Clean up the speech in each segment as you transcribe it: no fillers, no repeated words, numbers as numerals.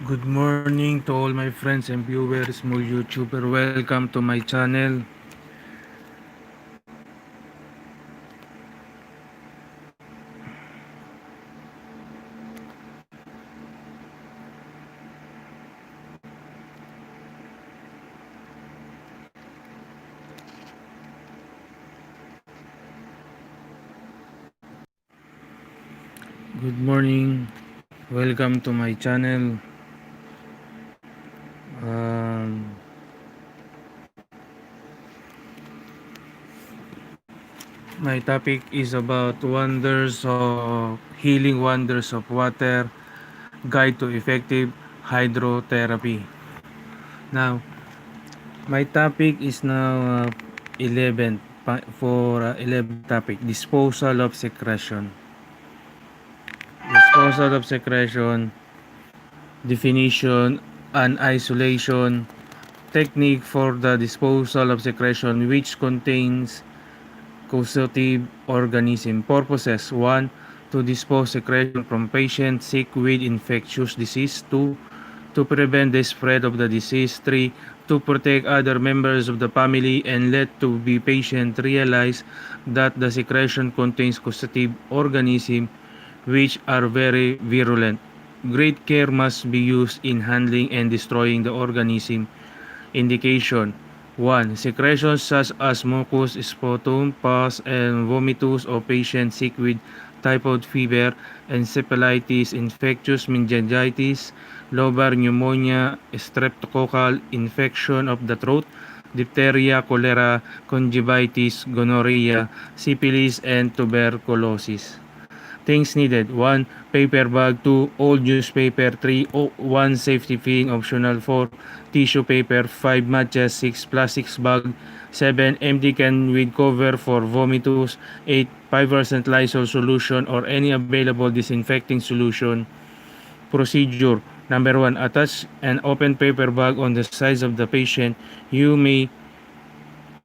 Good morning to all my friends and viewers, mo YouTuber. Welcome to my channel. Good morning. Welcome to my channel. Um, my topic is about healing wonders of water, guide to effective hydrotherapy. Now, my topic is now 11 for 11 topic, disposal of secretion. Disposal of secretion, definition and isolation, technique for the disposal of secretion which contains causative organism. Purposes: 1. To dispose secretion from patients sick with infectious disease. 2. To prevent the spread of the disease. 3. To protect other members of the family and let to be patient realize that the secretion contains causative organism which are very virulent. Great care must be used in handling and destroying the organism. Indication: 1. Secretions such as mucus, sputum, pus, and vomitus of patients sick with typhoid fever, encephalitis, infectious meningitis, lobar pneumonia, streptococcal infection of the throat, diphtheria, cholera, conjunctivitis, gonorrhea, syphilis, and tuberculosis. Things needed: 1. Paper bag. 2. Old newspaper. 3. 1 safety pin optional. 4. Tissue paper. 5. Matches. 6. Plastic bag. 7. Empty can with cover for vomitus. 8. 5% Lysol solution or any available disinfecting solution. Procedure: Number 1. Attach an open paper bag on the sides of the patient. You may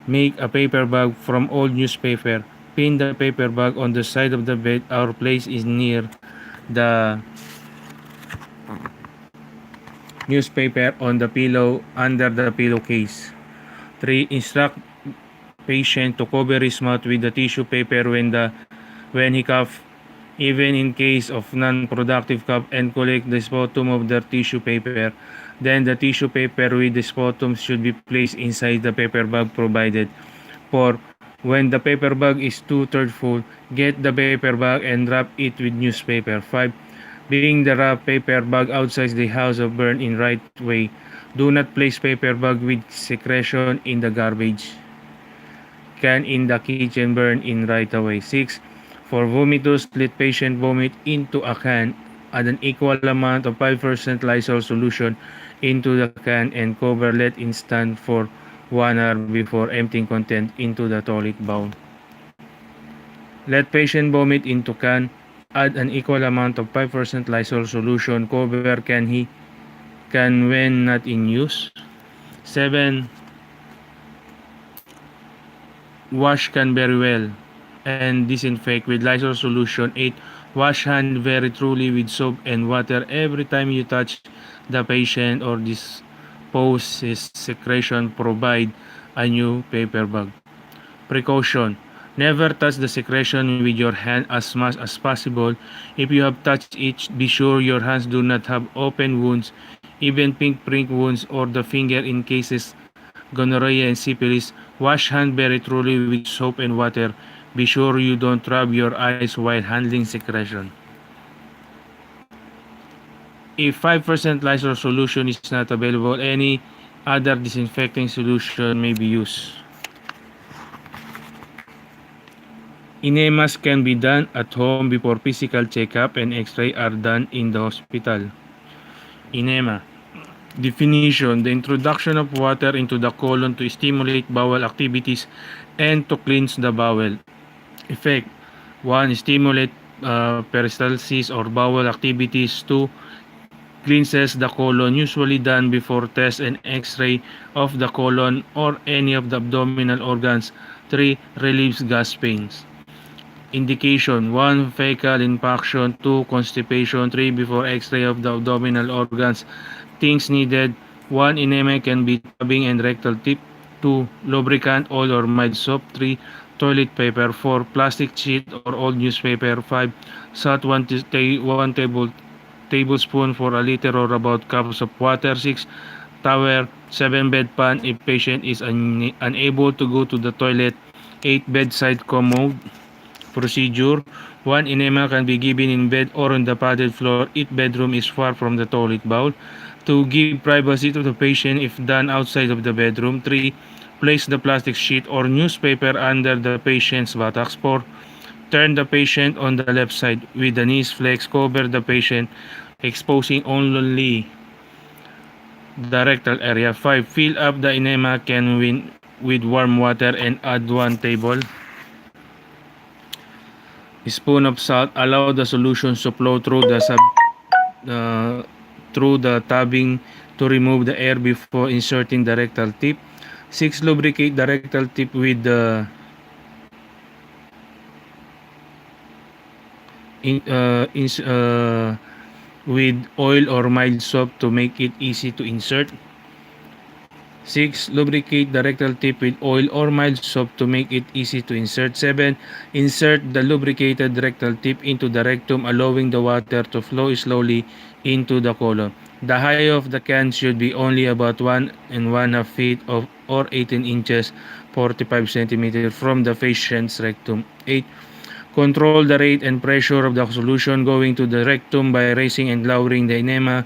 make a paper bag from old newspaper. Pin the paper bag on the side of the bed or place is near the newspaper on the pillow under the pillowcase. 3. Instruct patient to cover his mouth with the tissue paper when he cough, even in case of non-productive cough, and collect the sputum of the tissue paper. Then the tissue paper with the sputum should be placed inside the paper bag provided. 4. When the paper bag is 2/3 full, get the paper bag and wrap it with newspaper. 5. Being the wrap paper bag outside the house of burn in right way. Do not place paper bag with secretion in the garbage can in the kitchen. Burn in right away. 6. For vomitus, let patient vomit into a can. Add an equal amount of 5% Lysol solution into the can and cover. Let it stand for 1 hour before emptying content into the toilet bowl. Let patient vomit into can. Add an equal amount of 5% Lysol solution. Cover can when not in use. 7. Wash can very well and disinfect with Lysol solution. 8. Wash hand very thoroughly with soap and water every time you touch the patient or dispose his secretion. Provide a new paper bag. Precaution: never touch the secretion with your hand as much as possible. If you have touched it, be sure your hands do not have open wounds, even pink print wounds, or the finger in cases gonorrhea and syphilis. Wash hand very thoroughly with soap and water. Be sure you don't rub your eyes while handling secretion. If 5% Lysol solution is not available, any other disinfecting solution may be used. Enemas can be done at home before physical checkup and x-ray are done in the hospital. Enema. Definition: the introduction of water into the colon to stimulate bowel activities and to cleanse the bowel. Effect: 1. Stimulate peristalsis or bowel activities. 2. Cleanses the colon, usually done before test and x-ray of the colon or any of the abdominal organs. 3. Relieves gas pains. Indication: 1. Fecal infaction. 2. Constipation. 3. Before X-ray of the abdominal organs. Things needed: 1. Enema can be tubbing and rectal tip. 2. Lubricant, oil or mild soap. 3. Toilet paper. 4. Plastic sheet or old newspaper. 5. Salt 1 tablespoon for a liter or about cups of water. 6. Towel. 7. Bedpan if patient is unable to go to the toilet. 8. Bedside commode. Procedure: 1. Enema can be given in bed or on the padded floor if bedroom is far from the toilet bowl. 2. Give privacy to the patient if done outside of the bedroom. 3. Place the plastic sheet or newspaper under the patient's buttocks. 4. Turn the patient on the left side with the knees flexed. Cover the patient, exposing only the rectal area. 5. Fill up the enema can with warm water and add 1 tablespoon of salt. Allow the solution to flow through the tubbing to remove the air before inserting the rectal tip. 6. Lubricate the rectal tip with oil or mild soap to make it easy to insert. 6. Lubricate the rectal tip with oil or mild soap to make it easy to insert. 7. Insert the lubricated rectal tip into the rectum, allowing the water to flow slowly into the colon. The height of the can should be only about 1.5 feet or 18 inches, 45 centimeters from the patient's rectum. 8. Control the rate and pressure of the solution going to the rectum by raising and lowering the enema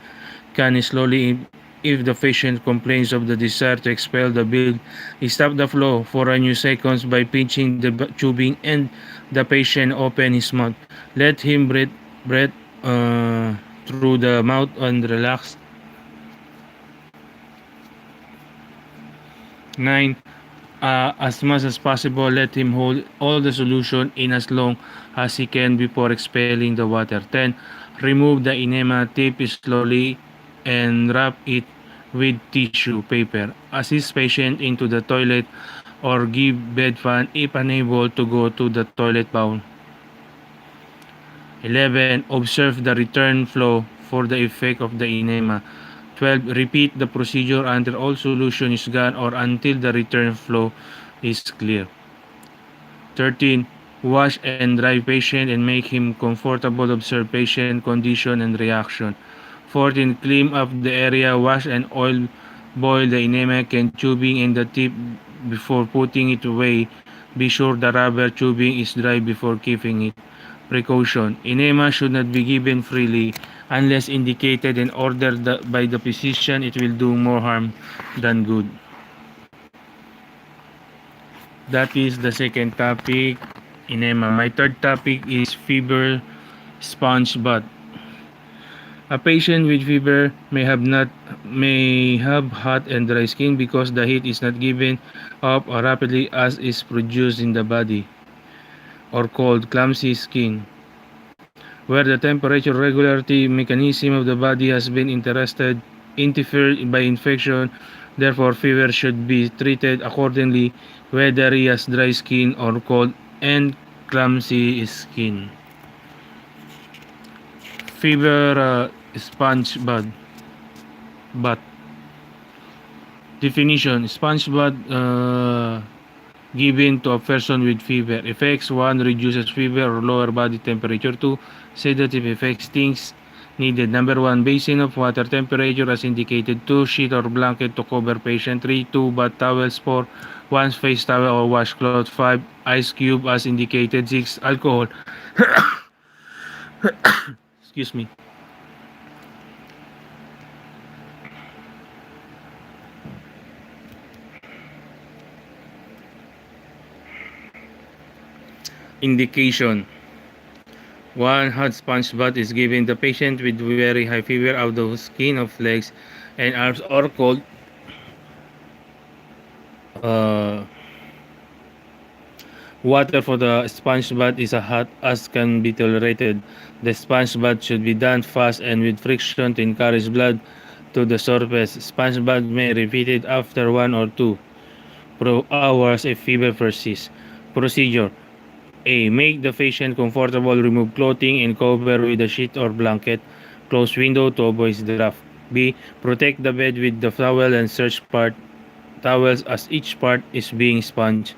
can slowly. If the patient complains of the desire to expel the blood, stop the flow for a few seconds by pinching the tubing and the patient open his mouth. Let him breathe through the mouth and relax. 9. As much as possible, let him hold all the solution in as long as he can before expelling the water. 10. Remove the enema tip slowly and wrap it with tissue paper. Assist patient into the toilet or give bedpan if unable to go to the toilet bowl. 11. Observe the return flow for the effect of the enema. 12. Repeat the procedure until all solution is gone or until the return flow is clear. 13. Wash and dry patient and make him comfortable. Observe patient condition and reaction. 14. Clean up the area. Wash and boil the enema can tubing and the tip before putting it away. Be sure the rubber tubing is dry before keeping it. Precaution: enema should not be given freely unless indicated and ordered by the physician. It will do more harm than good. That is the second topic, enema. My third topic is fever sponge bath. A patient with fever may have hot and dry skin because the heat is not given up rapidly as is produced in the body, or called clumsy skin, where the temperature regularity mechanism of the body has been interfered by infection. Therefore, fever should be treated accordingly, whether he has dry skin or cold and clumsy skin. Fever sponge bath. Definition: sponge bath given to a person with fever. Effects: 1. Reduces fever or lower body temperature. 2. Sedative effects. Things needed: number 1, basin of water temperature as indicated. 2. Sheet or blanket to cover patient. 3. 2. Bath towels. 4. 1 face towel or washcloth. 5. Ice cube as indicated. 6. Alcohol. Excuse me. Indication: 1. Hot sponge bath is given the patient with very high fever out of skin of legs and arms or cold. Water for the sponge bath is as hot as can be tolerated. The sponge bath should be done fast and with friction to encourage blood to the surface. Sponge bath may be repeated after 1 or 2 hours if fever persists. Procedure: A. Make the patient comfortable. Remove clothing and cover with a sheet or blanket. Close window to avoid draft. B. Protect the bed with the towel and search part towels as each part is being sponged.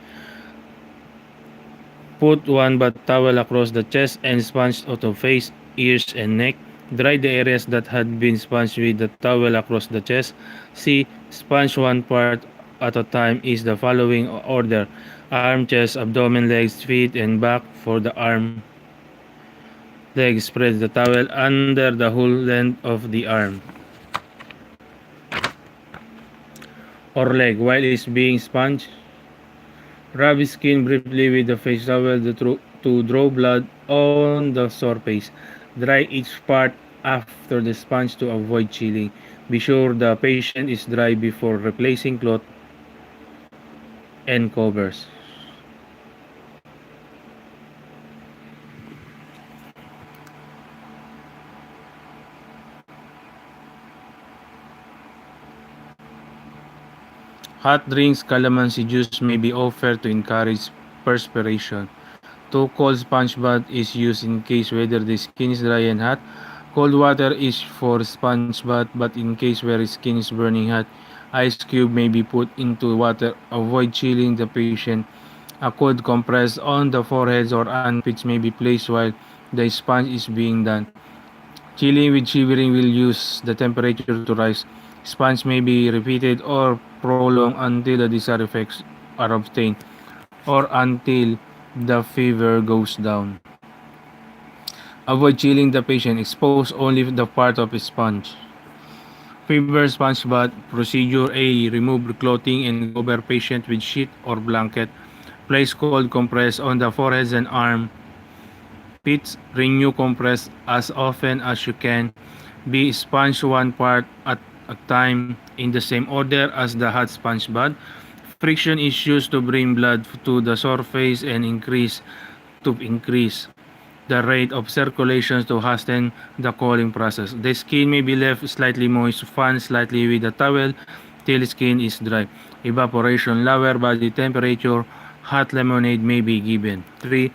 Put one bath towel across the chest and sponge out of face, ears, and neck. Dry the areas that had been sponged with the towel across the chest. C. Sponge one part at a time is the following order: arm, chest, abdomen, legs, feet, and back. For the arm, legs, spread the towel under the whole length of the arm or leg while it's being sponged. Rub skin briefly with the face towel to draw blood on the surface. Dry each part after the sponge to avoid chilling. Be sure the patient is dry before replacing cloth and covers. Hot drinks, calamansi juice may be offered to encourage perspiration. Two cold sponge bath is used in case whether the skin is dry and hot. Cold water is for sponge bath, but in case where skin is burning hot, ice cube may be put into water. Avoid chilling the patient. A cold compress on the forehead or armpits may be placed while the sponge is being done. Chilling with shivering will use the temperature to rise. Sponge may be repeated or prolonged until the desired effects are obtained or until the fever goes down. Avoid chilling the patient. Expose only the part of a sponge. Fever sponge bath procedure. A. Remove clothing and cover patient with sheet or blanket. Place cold compress on the forehead and arm pits. Renew compress as often as you can. B. Sponge one part at a time in the same order as the hot sponge bath. Friction is used to bring blood to the surface and increase the rate of circulation to hasten the cooling process. The skin may be left slightly moist. Fan slightly with a towel till skin is dry. Evaporation, lower body temperature. Hot lemonade may be given. 3.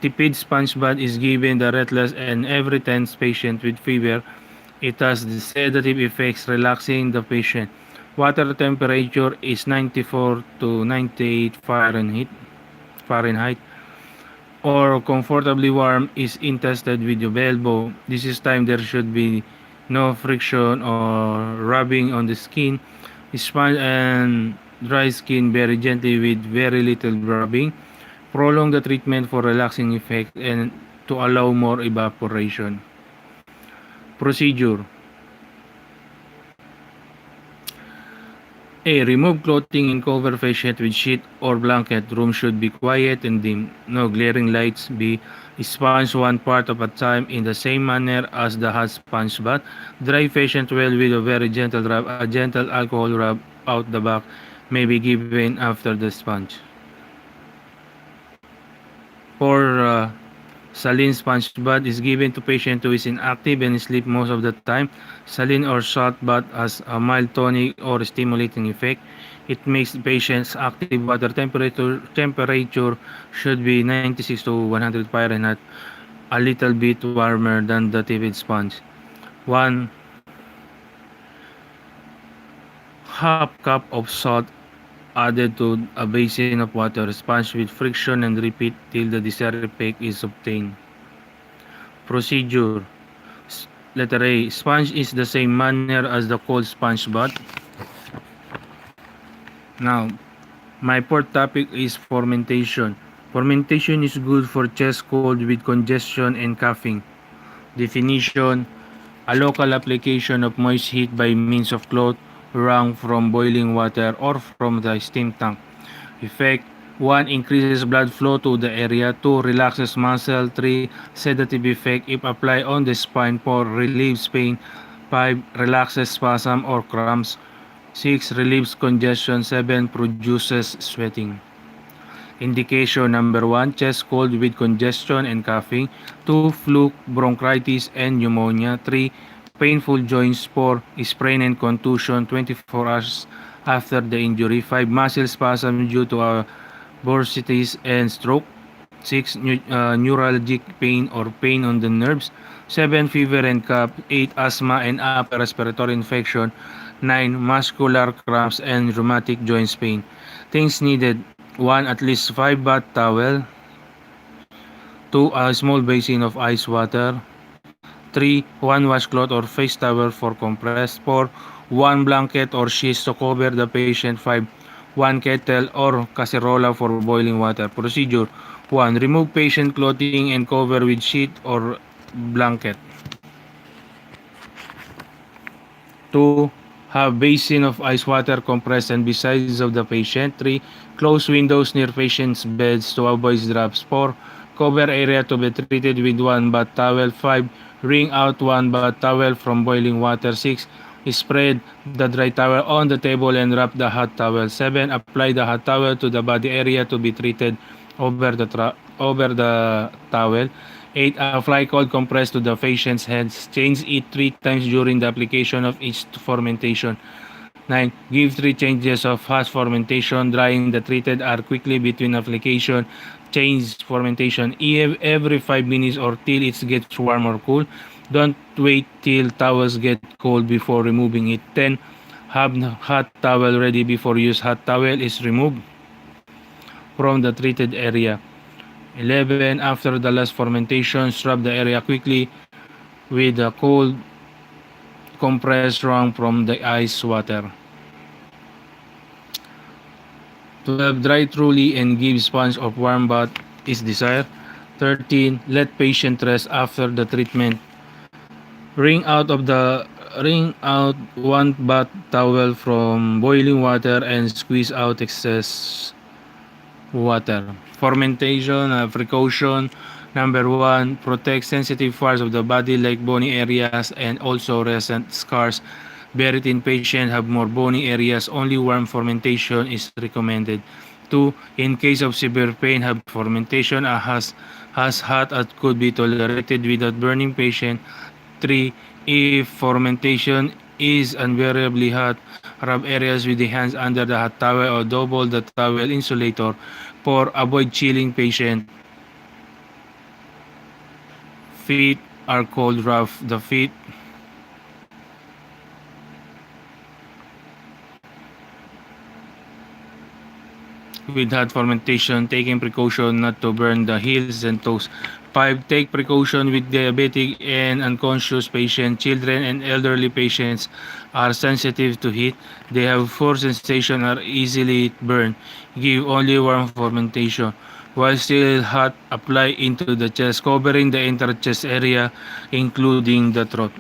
Tepid sponge bath is given the restless and every 10th patient with fever. It has the sedative effects, relaxing the patient. Water temperature is 94 to 98 Fahrenheit, or comfortably warm is intested with your elbow. This is time there should be no friction or rubbing on the skin. Sponge and dry skin very gently with very little rubbing. Prolong the treatment for relaxing effect and to allow more evaporation. Procedure. A. Remove clothing and cover patient with sheet or blanket. Room should be quiet and dim. No glaring lights. B. Sponge one part of a time in the same manner as the hot sponge bath. Dry patient well with a very gentle rub. A gentle alcohol rub out the back may be given after the sponge. For saline sponge bath is given to patient who is inactive and sleep most of the time. Saline or salt bath has a mild tonic or stimulating effect. It makes patients active. Water temperature should be 96 to 100 Fahrenheit, a little bit warmer than the tepid sponge. 1 half cup of salt added to a basin of water. Sponge with friction and repeat till the desired effect is obtained. Procedure. Letter A. Sponge is the same manner as the cold sponge bath. Now, my fourth topic is fermentation. Fermentation is good for chest cold with congestion and coughing. Definition: a local application of moist heat by means of cloth wrung from boiling water or from the steam tank. Effect: 1. Increases blood flow to the area. 2. Relaxes muscle. 3. Sedative effect if applied on the spine. 4. Relieves pain. 5. Relaxes spasm or cramps. 6. Relieves congestion. 7. Produces sweating. Indication: number 1, chest cold with congestion and coughing. 2. Flu, bronchitis, and pneumonia. 3. Painful joints. 4. Sprain and contusion 24 hours after the injury. 5. Muscle spasm due to bursitis and stroke. 6. Neuralgic pain or pain on the nerves. 7. Fever and cough. 8. Asthma and upper respiratory infection. 9. Muscular cramps and rheumatic joints pain. Things needed: 1. At least 5 bath towel. 2. A small basin of ice water. 3. 1 washcloth or face towel for compress. 4. 1 blanket or sheets to cover the patient. 5. 1 kettle or cacerola for boiling water. Procedure: 1. Remove patient clothing and cover with sheet or blanket. 2. Have basin of ice water compressed and besides of the patient. 3. Close windows near patient's beds to avoid drops. 4. Cover area to be treated with 1 bath towel. 5. Wring out 1 bath towel from boiling water. 6. Spread the dry towel on the table and wrap the hot towel. 7. Apply the hot towel to the body area to be treated over the towel. 8. Apply cold compress to the patient's hands. Change it 3 times during the application of each fermentation. 9. Give 3 changes of hot fermentation. Drying the treated air quickly between application. Change fermentation every 5 minutes or till it gets warm or cool. Don't wait till towels get cold before removing it. 10. Have hot towel ready before use. Hot towel is removed from the treated area. 11. After the last fermentation, scrub the area quickly with the cold compressed wrung from the ice water. 12. Dry thoroughly and give sponge of warm bath is desired. 13. Let patient rest after the treatment. Wring out 1 bath towel from boiling water and squeeze out excess water. Fermentation precaution. Number 1. Protect sensitive parts of the body like bony areas and also recent scars. Buried in patient have more bony areas. Only warm fermentation is recommended. 2. In case of severe pain, have fermentation as hot as could be tolerated without burning patient. 3. If fermentation is unbearably hot, rub areas with the hands under the hot towel or double the towel insulator. 4. Avoid chilling patient. Feet are cold rough. The feet with hot fermentation, taking precaution not to burn the heels and toes. 5. Take precaution with diabetic and unconscious patients. Children and elderly patients are sensitive to heat. They have poor sensation or easily burned. Give only warm fermentation. While still hot, apply into the chest, covering the entire chest area, including the throat.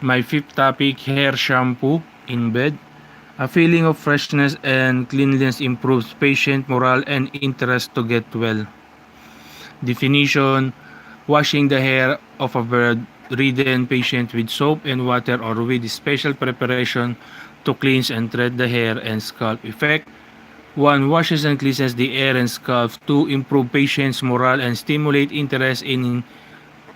My fifth topic, hair shampoo in bed. A feeling of freshness and cleanliness improves patient morale and interest to get well. Definition: washing the hair of a bedridden patient with soap and water or with special preparation to cleanse and treat the hair and scalp. Effect: 1. Washes and cleanses the hair and scalp. 2. Improve patient's morale and stimulate interest in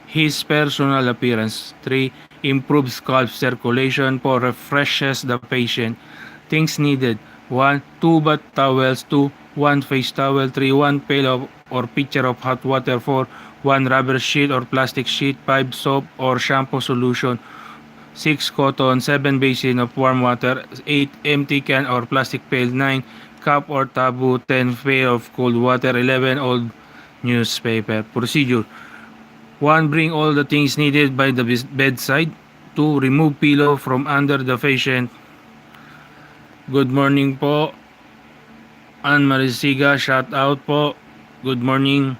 his personal appearance. 3. Improves scalp circulation. 4. Refreshes the patient. Things needed: 1. 2 bath towels. 2. 1 face towel. 3. 1 pail or pitcher of hot water. 4. 1 rubber sheet or plastic sheet. 5. Soap or shampoo solution. 6. Cotton. 7. Basin of warm water. 8. Empty can or plastic pail. 9. Cup or taboo. 10. Pail of cold water. 11. Old newspaper. Procedure: 1. Bring all the things needed by the bedside. 2. Remove pillow from under the patient. Good morning po, Ann Marisiga, shout out po. Good morning.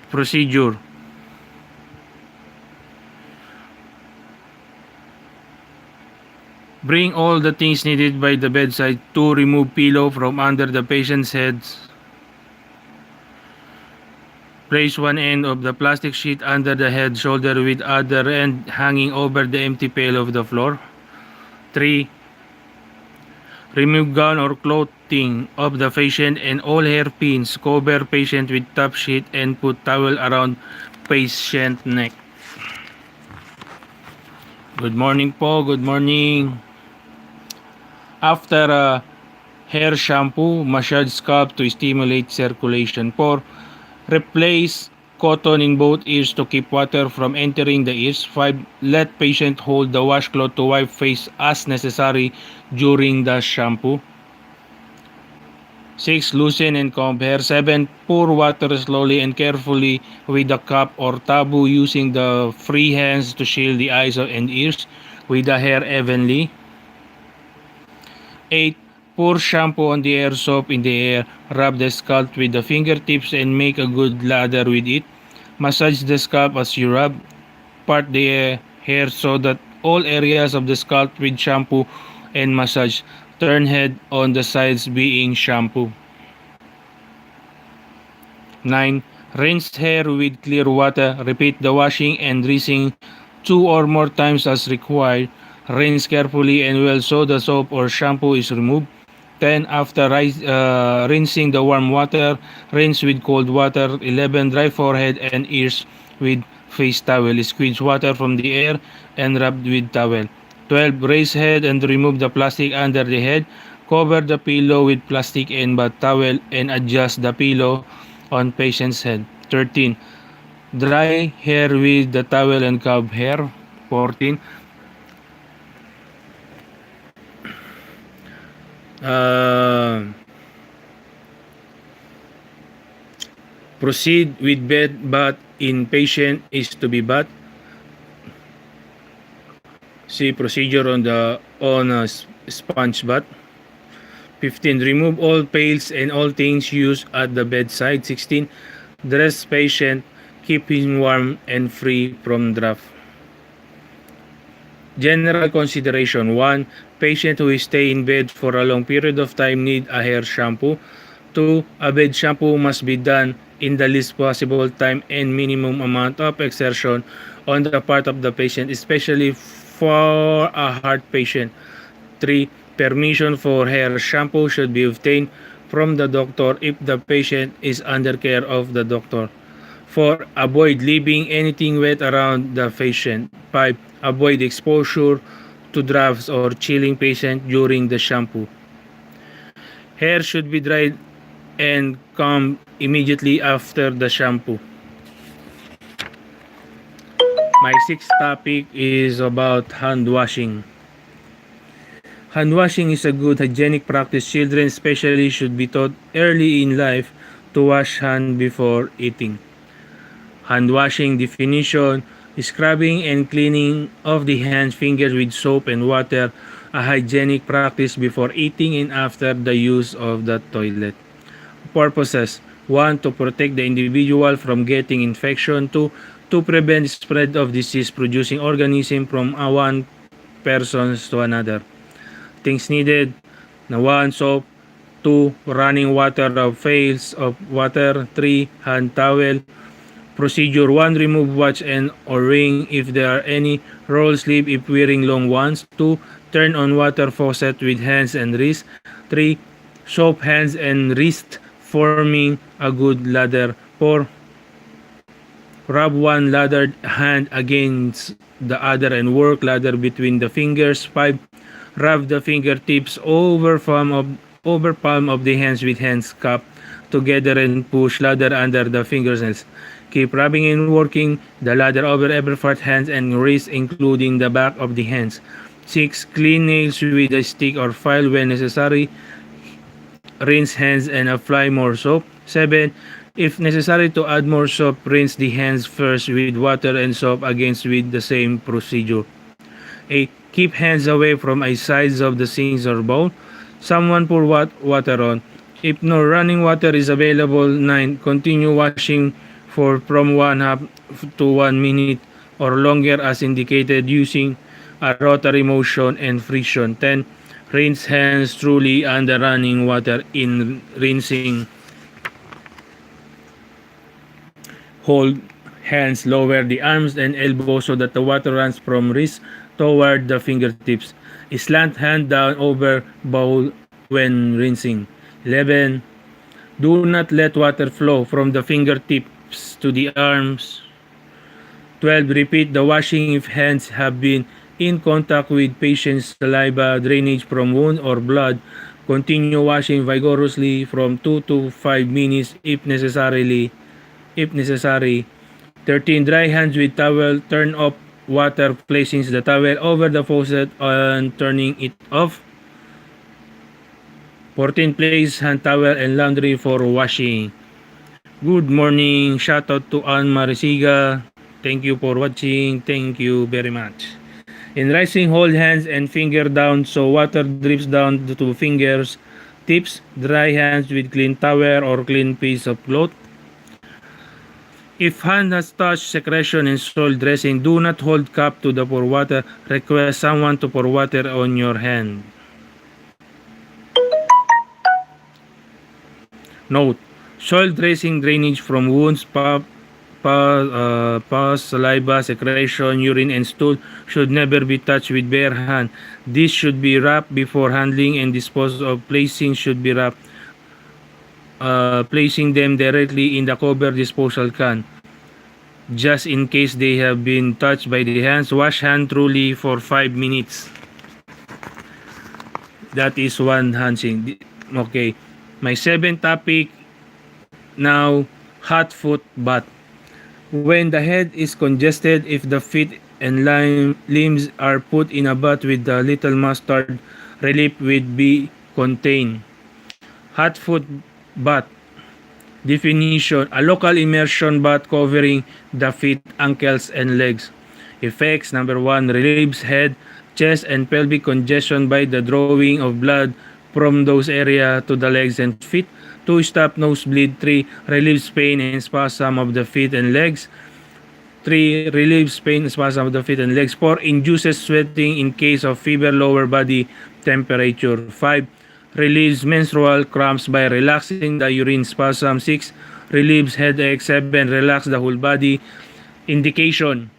Procedure: bring all the things needed by the bedside. 2. Remove pillow from under the patient's heads. Place one end of the plastic sheet under the head shoulder with other end hanging over the empty pail of the floor. 3. Remove gown or clothing of the patient and all hairpins. Cover patient with top sheet and put towel around patient neck. Good morning po, good morning. After Hair shampoo, massage scalp to stimulate circulation. 4. Replace cotton in both ears to keep water from entering the ears. 5. Let patient hold the washcloth to wipe face as necessary during the shampoo. 6. Loosen and comb hair. 7. Pour water slowly and carefully with a cup or taboo using the free hands to shield the eyes and ears with the hair evenly. 8. Pour shampoo on the hair, soap in the hair. Rub the scalp with the fingertips and make a good lather with it. Massage the scalp as you rub. Part the hair so that all areas of the scalp with shampoo and massage. Turn head on the sides being shampoo. 9. Rinse hair with clear water. Repeat the washing and rinsing 2 or more times as required. Rinse carefully and well so the soap or shampoo is removed. 10. After rinsing the warm water, rinse with cold water. 11. Dry forehead and ears with face towel. Squeeze water from the air and rub with towel. 12. Raise head and remove the plastic under the head. Cover the pillow with plastic and bath towel and adjust the pillow on patient's head. 13. Dry hair with the towel and comb hair. 14. Proceed with bed bath in patient is to be bath. See procedure on a sponge bath. 15. Remove all pails and all things used at the bedside. 16. Dress patient, keep him warm and free from draft. General consideration. 1. Patient who stay in bed for a long period of time need a hair shampoo. 2. A bed shampoo must be done in the least possible time and minimum amount of exertion on the part of the patient, especially for a heart patient. 3. Permission for hair shampoo should be obtained from the doctor if the patient is under care of the doctor. 4. Avoid leaving anything wet around the patient. 5. Avoid exposure to drafts or chilling patient during the shampoo. Hair should be dried and combed immediately after the shampoo. My sixth topic is about hand washing. Hand washing is a good hygienic practice. Children especially should be taught early in life to wash hands before eating. Hand washing definition: scrubbing and cleaning of the hands, fingers with soap and water, a hygienic practice before eating and after the use of the toilet. Purposes: 1. To protect the individual from getting infection. 2. To prevent spread of disease-producing organism from one person to another. Things needed: 1. Soap. 2. Running water of pails of water. 3. Hand towel. Procedure: 1. Remove watch and or ring if there are any. Roll sleeve if wearing long ones. 2. Turn on water faucet with hands and wrist. 3. Soap hands and wrist, forming a good lather. 4. Rub one lathered hand against the other and work lather between the fingers. 5. Rub the fingertips over palm of the hands with hands cupped together and push lather under the fingernails. Keep rubbing and working the lather over every part, hands and wrists, including the back of the hands. 6. Clean nails with a stick or file when necessary. Rinse hands and apply more soap. 7. If necessary to add more soap, rinse the hands first with water and soap again with the same procedure. 8. Keep hands away from sides of the sinks or bowl. Someone pour water on. If no running water is available. 9. Continue washing for from 1/2 to 1 minute or longer as indicated using a rotary motion and friction. 10. Rinse hands thoroughly under running water. In rinsing, hold hands, lower the arms and elbows so that the water runs from wrist toward the fingertips. Slant hand down over bowl when rinsing. 11. Do not let water flow from the fingertips to the arms. 12. Repeat the washing if hands have been in contact with patient's saliva, drainage from wound or blood, Continue washing vigorously from 2 to 5 minutes if necessary. 13. Dry hands with towel. Turn off water, placing the towel over the faucet and turning it off. 14. Place hand towel and laundry for washing. Good morning. Shout out to Ann Marisiga. Thank you for watching. Thank you very much. In rising, hold hands and finger down so water drips down to fingers. Tips: dry hands with clean towel or clean piece of cloth. If hand has touched secretion and soil dressing, do not hold cup to the pour water. Request someone to pour water on your hand. Note: soil dressing drainage from wounds, pus, saliva, secretion, urine, and stool should never be touched with bare hand. This should be wrapped before handling and disposed of. Placing should be wrapped. Placing them directly in the covered disposal can. Just in case they have been touched by the hands, wash hand thoroughly for 5 minutes. That is one handling. Okay. My 7th topic now, hot foot bath. When the head is congested, if the feet and limbs are put in a bath with a little mustard, relief will be contained. Hot foot bath. Definition: a local immersion bath covering the feet, ankles, and legs. Effects: number 1, relieves head, chest, and pelvic congestion by the drawing of blood from those areas to the legs and feet. 2, stop nosebleed. 3, relieves pain and spasm of the feet and legs. 3, relieves pain and spasm of the feet and legs. 4, induces sweating in case of fever, lower body temperature. 5, relieves menstrual cramps by relaxing the urine spasm. 6, relieves headache. 7, relax the whole body. Indication: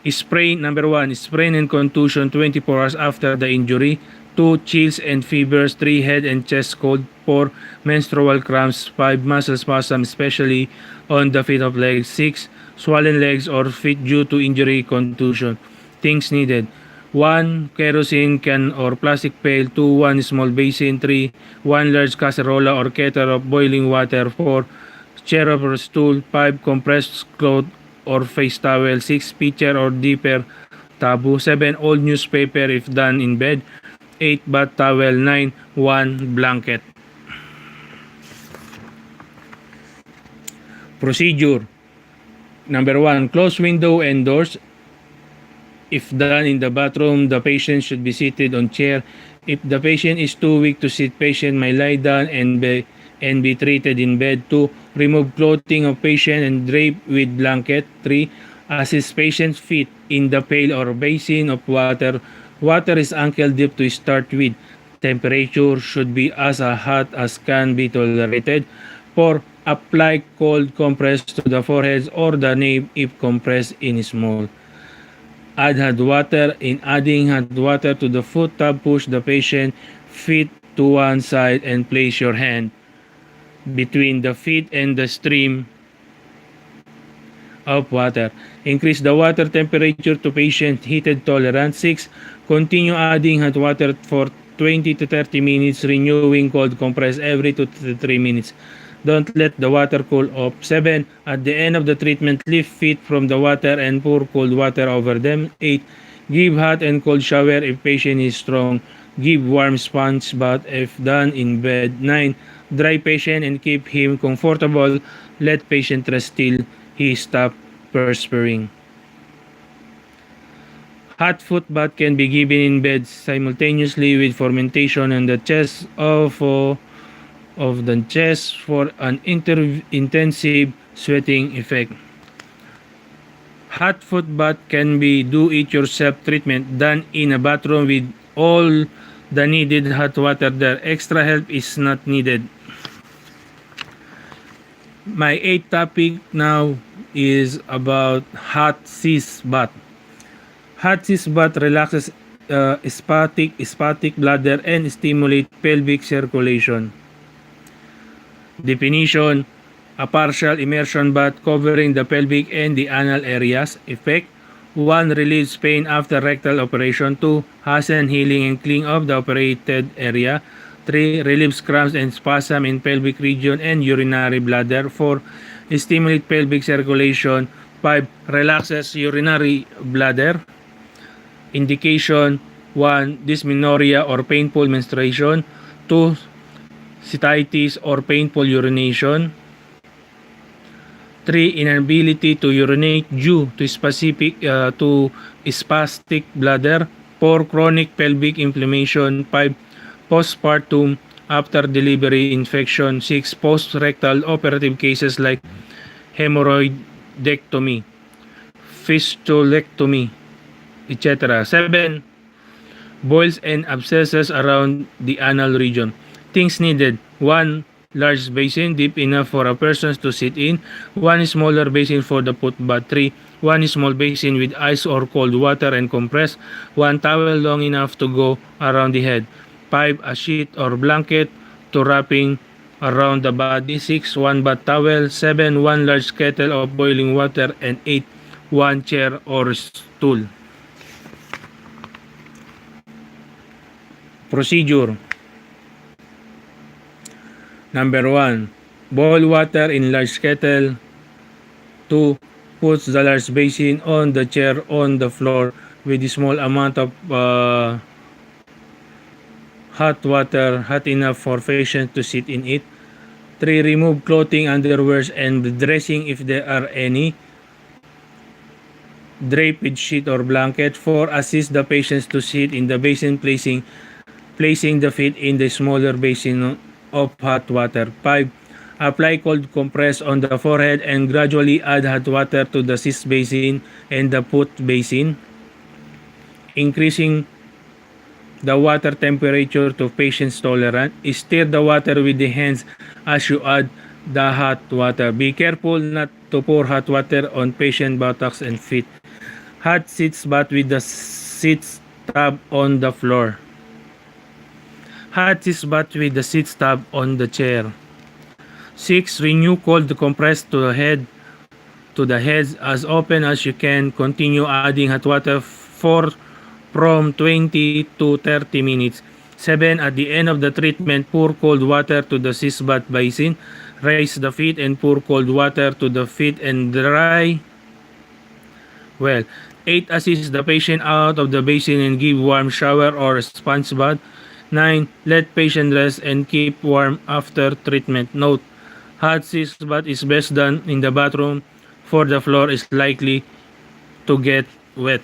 sprain. Number 1, sprain and contusion 24 hours after the injury. 2, chills and fevers. 3, head and chest cold. 4, menstrual cramps. 5, muscle spasm, especially on the feet of legs. 6, swollen legs or feet due to injury, contusion. Things needed: 1 kerosene can or plastic pail. 2, 1 small basin. 3, 1 large casserole or kettle of boiling water. 4, chair or stool. 5, compressed cloth or face towel. 6, pitcher or dipper taboo. 7, old newspaper if done in bed. 8, bath towel. 9, 1 blanket. Procedure: number 1, close window and doors. If done in the bathroom, the patient should be seated on chair. If the patient is too weak to sit, patient may lie down and be treated in bed. 2, remove clothing of patient and drape with blanket. 3, assist patient's feet in the pail or basin of water. Water is ankle deep to start with. Temperature should be as hot as can be tolerated. 4, apply cold compress to the forehead or the nape if compressed in small. Add hot water. In adding hot water to the foot tub, push the patient feet to one side and place your hand between the feet and the stream of water. Increase the water temperature to patient heated tolerance. 6, continue adding hot water for 20 to 30 minutes, renewing cold compress every 2 to 3 minutes. Don't let the water cool off. 7, at the end of the treatment, lift feet from the water and pour cold water over them. 8, give hot and cold shower if patient is strong. Give warm sponge bath if done in bed. 9, dry patient and keep him comfortable. Let patient rest till he stop perspiring. Hot foot bath can be given in bed simultaneously with formentation on the chest of the chest for an intensive sweating effect. Hot foot bath can be do-it-yourself treatment done in a bathroom with all the needed hot water there. Extra help is not needed. My 8th topic now is about hot Sitz Bath. Hot Sitz Bath relaxes spastic bladder and stimulate pelvic circulation. Definition: a partial immersion bath covering the pelvic and the anal areas. Effect: 1, relieves pain after rectal operation. 2, hasten healing and cleaning of the operated area. 3. Relieves cramps and spasm in pelvic region and urinary bladder. 4. Stimulate pelvic circulation. 5. Relaxes urinary bladder. Indication: 1. Dysmenorrhea or painful menstruation. 2. Cystitis or painful urination. 3. Inability to urinate due to spastic bladder. 4. Chronic pelvic inflammation. 5. Postpartum after delivery infection. 6. Post-rectal operative cases like hemorrhoidectomy, fistulectomy, etc. 7. Boils and abscesses around the anal region. Things needed: 1. Large basin deep enough for a person to sit in. 1 smaller basin for the footbath. 3. 1 small basin with ice or cold water and compress. 1 towel long enough to go around the head. 5. A sheet or blanket to wrapping around the body. 6. 1 bath towel. 7. 1 large kettle of boiling water. And 8. 1 chair or stool. Procedure. Number 1. Boil water in large kettle. 2. Puts the large basin on the chair on the floor with a small amount of hot water, hot enough for patient to sit in it. 3. Remove clothing, underwears, and dressing if there are any. Drape with sheet or blanket. 4. Assist the patients to sit in the basin, placing the feet in the smaller basin of hot water. 5. Apply cold compress on the forehead and gradually add hot water to the Sitz basin and the foot basin, increasing the water temperature to patient's tolerance. Stir the water with the hands as you add the hot water. Be careful not to pour hot water on patient buttocks and feet. Hot Sitz bath with the Sitz tub on the floor. Hot Sitz bath with the Sitz tub on the chair. 6. Renew cold compress to the heads as often as you can. Continue adding hot water from 20 to 30 minutes. 7. At the end of the treatment, pour cold water to the Sitz bath basin. Raise the feet and pour cold water to the feet and dry well. 8. Assist the patient out of the basin and give warm shower or sponge bath. 9. Let patient rest and keep warm after treatment. Note: hot Sitz bath is best done in the bathroom, for the floor is likely to get wet.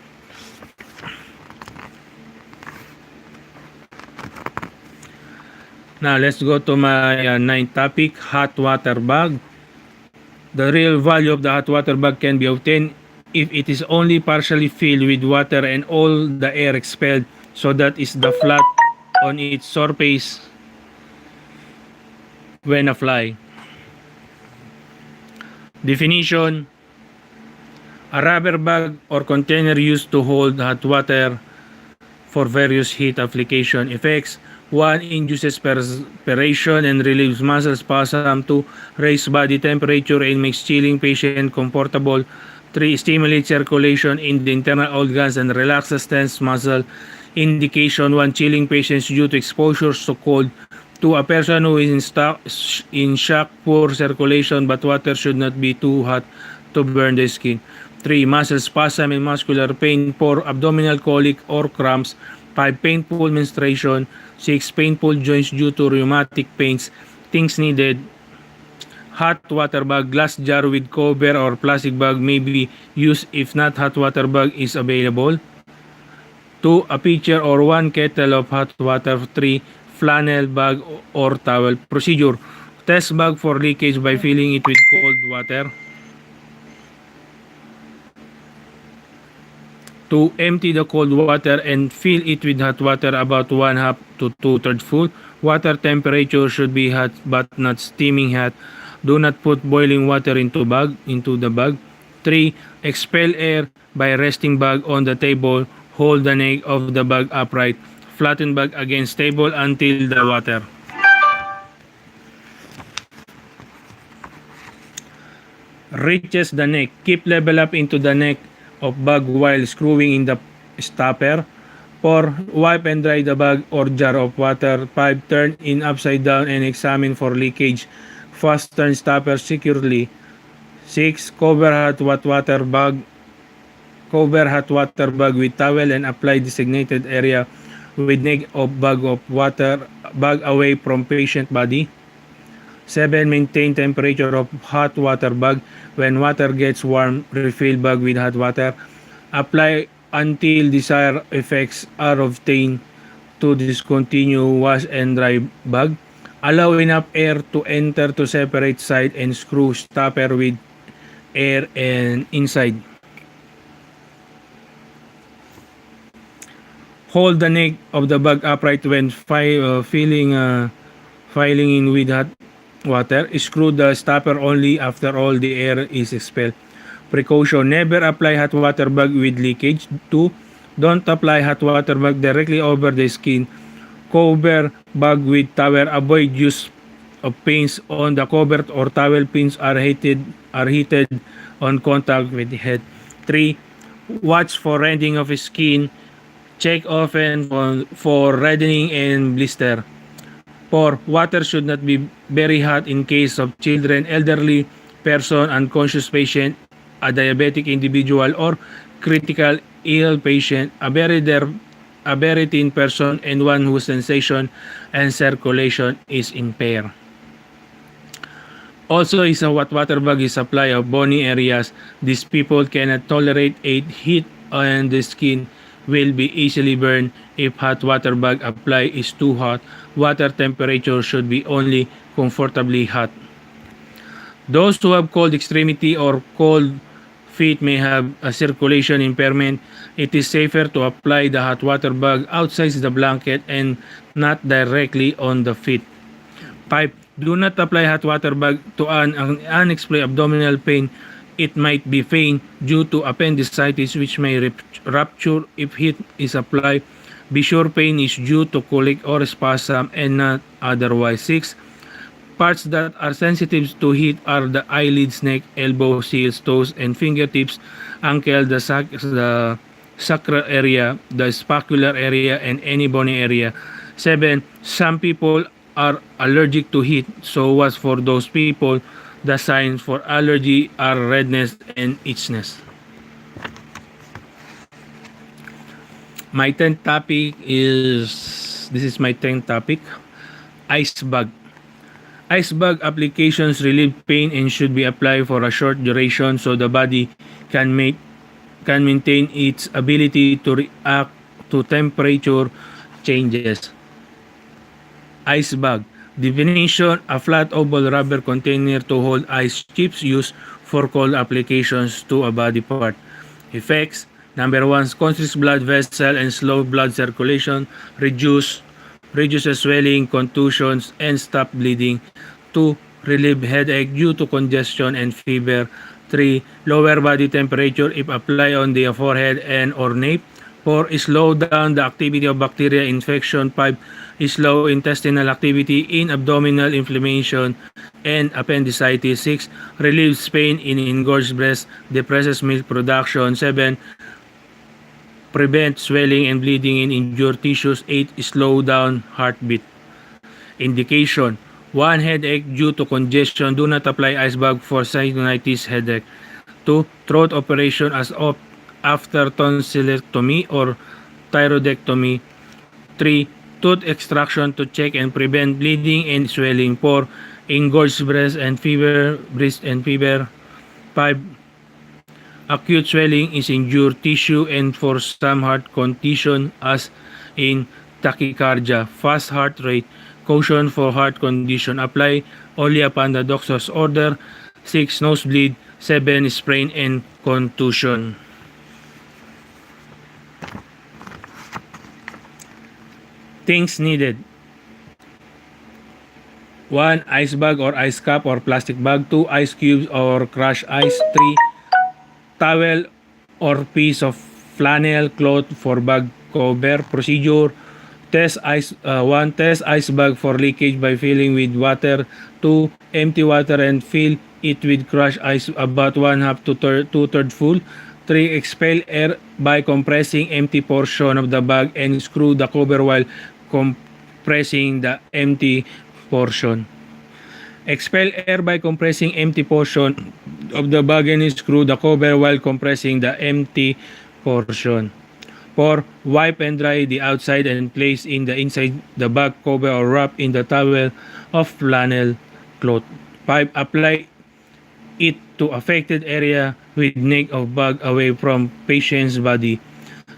Now, let's go to my ninth topic, hot water bag. The real value of the hot water bag can be obtained if it is only partially filled with water and all the air expelled, so that is the flat on its surface when applied. Definition: a rubber bag or container used to hold hot water for various heat application effects. 1. Induces perspiration and relieves muscle spasm. 2. Raises body temperature and makes chilling patient comfortable. 3. Stimulates circulation in the internal organs and relaxes tense muscle. Indication: 1. Chilling patients due to exposures to cold. 2. A person who is in shock, poor circulation, but water should not be too hot to burn the skin. 3. Muscle spasm and muscular pain. 4. Abdominal colic or cramps. 5. Painful menstruation. 6. Painful joints due to rheumatic pains. Things needed: hot water bag, glass jar with cover or plastic bag may be used if not hot water bag is available. 2. A pitcher or 1 kettle of hot water. 3. Flannel bag or towel. Procedure: test bag for leakage by filling it with cold water. 2. Empty the cold water and fill it with hot water about 1/2 to 2/3 full. Water temperature should be hot but not steaming hot. Do not put boiling water into the bag. 3. Expel air by resting bag on the table. Hold the neck of the bag upright. Flatten bag against table until the water reaches the neck. Keep level up into the neck of bag while screwing in the stopper. 4. Wipe and dry the bag or jar of water. 5. Turn in upside down and examine for leakage. Fasten stopper securely. 6. Cover hot water bag with towel and apply designated area with neck of bag away from patient body. 7. Maintain temperature of hot water bag. When water gets warm, refill bag with hot water. Apply until desired effects are obtained. To discontinue wash and dry bag. Allow enough air to enter to separate side and screw stopper with air and inside. Hold the neck of the bag upright when filling in with hot water. Screw the stopper only after all the air is expelled. Precaution: never apply hot water bag with leakage. 2. Don't apply hot water bag directly over the skin. Cover bag with towel. Avoid use of pins on the cover or towel. Pins are heated on contact with the head. 3. Watch for rending of skin. Check often for reddening and blister. 4. Water should not be very hot in case of children, elderly person, unconscious patient, a diabetic individual, or critical ill patient, a very thin person, and one whose sensation and circulation is impaired. Also, is a hot water bag is supply of bony areas. These people cannot tolerate heat and the skin will be easily burned if hot water bag apply is too hot. Water temperature should be only comfortably hot. Those who have cold extremity or cold feet may have a circulation impairment. It is safer to apply the hot water bag outside the blanket and not directly on the feet. 5. Do not apply hot water bag to an unexplained abdominal pain. It might be pain due to appendicitis which may rupture if heat is applied. Be sure pain is due to colic or spasm and not otherwise. 6. Parts that are sensitive to heat are the eyelids, neck, elbow, heels, toes, and fingertips, ankle, the sacral area, the scapular area, and any bony area. 7. Some people are allergic to heat, so watch for those people. The signs for allergy are redness and itchiness. My 10th topic this is my 10th topic, ice bag. Ice bag applications relieve pain and should be applied for a short duration so the body can maintain its ability to react to temperature changes. Ice bag. Definition: a flat oval rubber container to hold ice chips used for cold applications to a body part. Effects: number 1, constricts blood vessel and slow blood circulation, reduces swelling, contusions, and stop bleeding. 2. Relieve headache due to congestion and fever. 3. Lower body temperature if applied on the forehead and or nape. 4. Slow down the activity of bacteria infection. 5. Slow intestinal activity in abdominal inflammation and appendicitis. 6. Relieves pain in engorged breast, depresses milk production. 7. Prevent swelling and bleeding in injured tissues. 8. Slow down heartbeat. Indication: 1. Headache due to congestion. Do not apply ice bag for sinusitis headache. 2. Throat operation as of after tonsillectomy or thyroidectomy. 3. Tooth extraction to check and prevent bleeding and swelling. 4. Engorged breast and fever. 5. Acute swelling is injured tissue and for some heart condition as in tachycardia, fast heart rate. Caution for heart condition. Apply only upon the doctor's order. 6. Nosebleed. 7. Sprain and contusion. Things needed: 1. Ice bag or ice cup or plastic bag. 2. Ice cubes or crushed ice. 3. Towel or piece of flannel cloth for bag cover. Procedure: Test ice 1. Test ice bag for leakage by filling with water. 2. Empty water and fill it with crushed ice about 1/2 to 2/3 full. 3. Expel air by compressing empty portion of the bag and screw the cover while compressing the empty portion. Expel air by compressing empty portion of the bag and screw the cover while compressing the empty portion. 4. Wipe and dry the outside and place in the inside the bag cover or wrap in the towel of flannel cloth. 5. Apply it to affected area with neck of bag away from patient's body.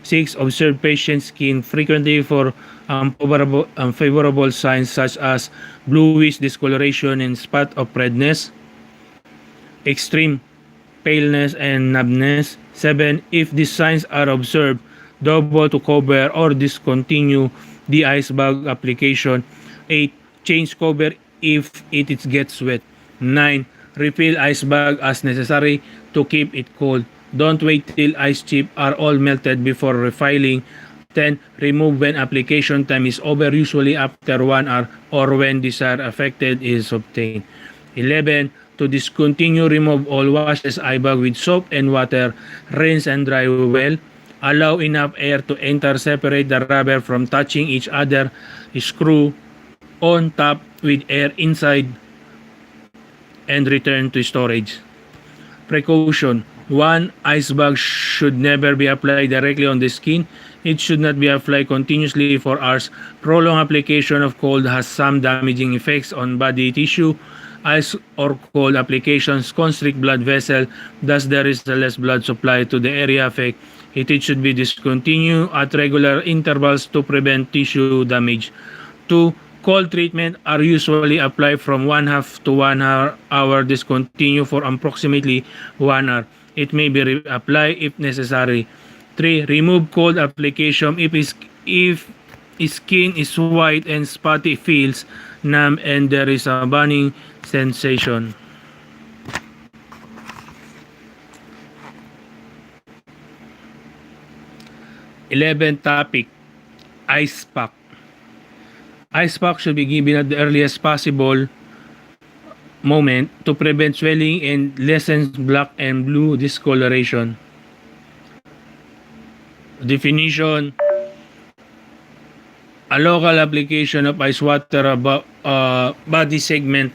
6. Observe patient's skin frequently for unfavorable signs such as bluish discoloration and spot of redness, extreme paleness and numbness. 7. If these signs are observed, double to cover or discontinue the ice bag application. 8. Change cover if it gets wet. 9. Refill ice bag as necessary to keep it cold. Don't wait till ice chips are all melted before refilling. 10. Remove when application time is over, usually after 1 hour or when desired affected is obtained. 11. To discontinue, remove all washes eye bag with soap and water. Rinse and dry well. Allow enough air to enter, separate the rubber from touching each other. Screw on top with air inside and return to storage. Precaution. 1. Ice bag should never be applied directly on the skin. It should not be applied continuously for hours. Prolonged application of cold has some damaging effects on body tissue. Ice or cold applications constrict blood vessel, thus there is less blood supply to the area affected. It should be discontinued at regular intervals to prevent tissue damage. 2. Cold treatment are usually applied from 1/2 to 1 hour, discontinue for approximately 1 hour. It may be reapplied if necessary. 3. Remove cold application if skin is white and spotty, feels numb, and there is a burning sensation. Topic: ice pack. Ice pack should be given at the earliest possible moment to prevent swelling and lessen black and blue discoloration. Definition: a local application of ice water about body segment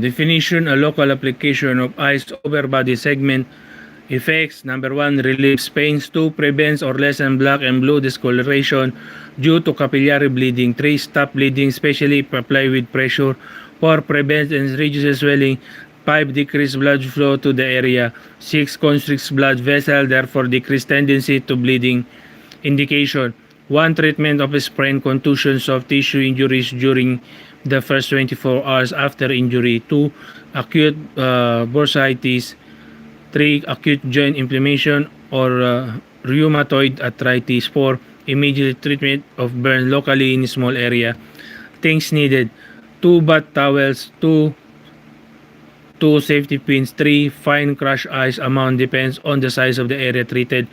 definition: a local application of ice over body segment. Effects: number 1, relieves pains. 2, prevents or lessens black and blue discoloration due to capillary bleeding. 3, stop bleeding, especially if applied with pressure. 4, prevents and reduces swelling. 5, decrease blood flow to the area. 6, constricts blood vessel, therefore decrease tendency to bleeding. Indication: 1, treatment of sprain, contusion, soft tissue injuries during the first 24 hours after injury. 2, acute bursitis. 3, acute joint inflammation or rheumatoid arthritis. 4, immediate treatment of burn locally in a small area. Things needed: 2 bath towels, 2 safety pins. 3, fine crushed ice. Amount depends on the size of the area treated.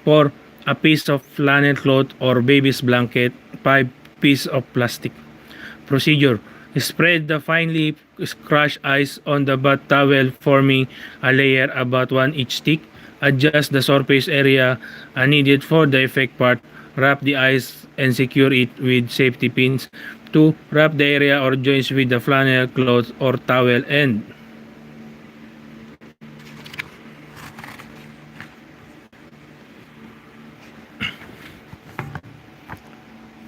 4, a piece of flannel cloth or baby's blanket. 5, piece of plastic. Procedure: spread the finely crushed ice on the bath towel, forming a layer about 1 inch thick. Adjust the surface area needed for the effect part. Wrap the ice and secure it with safety pins. 2, wrap the area or joints with the flannel cloth or towel end.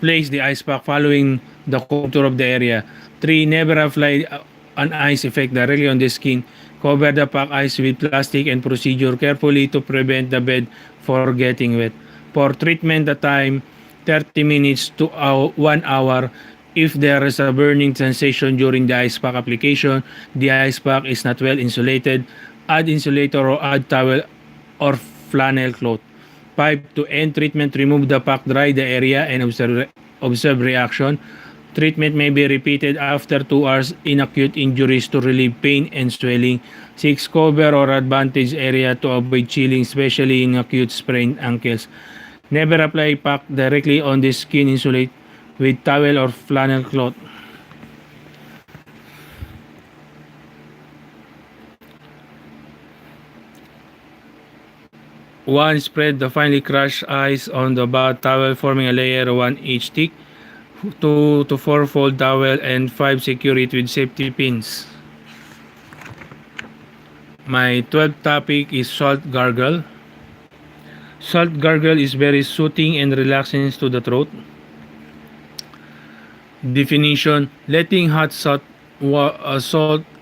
Place the ice pack following the contour of the area. 3, never apply an ice effect directly on the skin. Cover the pack ice with plastic and procedure carefully to prevent the bed from getting wet. For treatment, the time 30 minutes to 1 hour. If there is a burning sensation during the ice pack application, the ice pack is not well insulated, add insulator or add towel or flannel cloth. 5 to end treatment, remove the pack, dry the area, and observe reaction. Treatment may be repeated after 2 hours in acute injuries to relieve pain and swelling. 6. Cover or advantage area to avoid chilling, especially in acute sprained ankles. Never apply pack directly on the skin. Insulate with towel or flannel cloth. 1. Spread the finely crushed ice on the bath towel, forming a layer 1 each thick. 2 to 4 fold towel, and 5. Secure it with safety pins. My 12th topic is salt gargle. Salt gargle is very soothing and relaxing to the throat. Definition: letting hot salt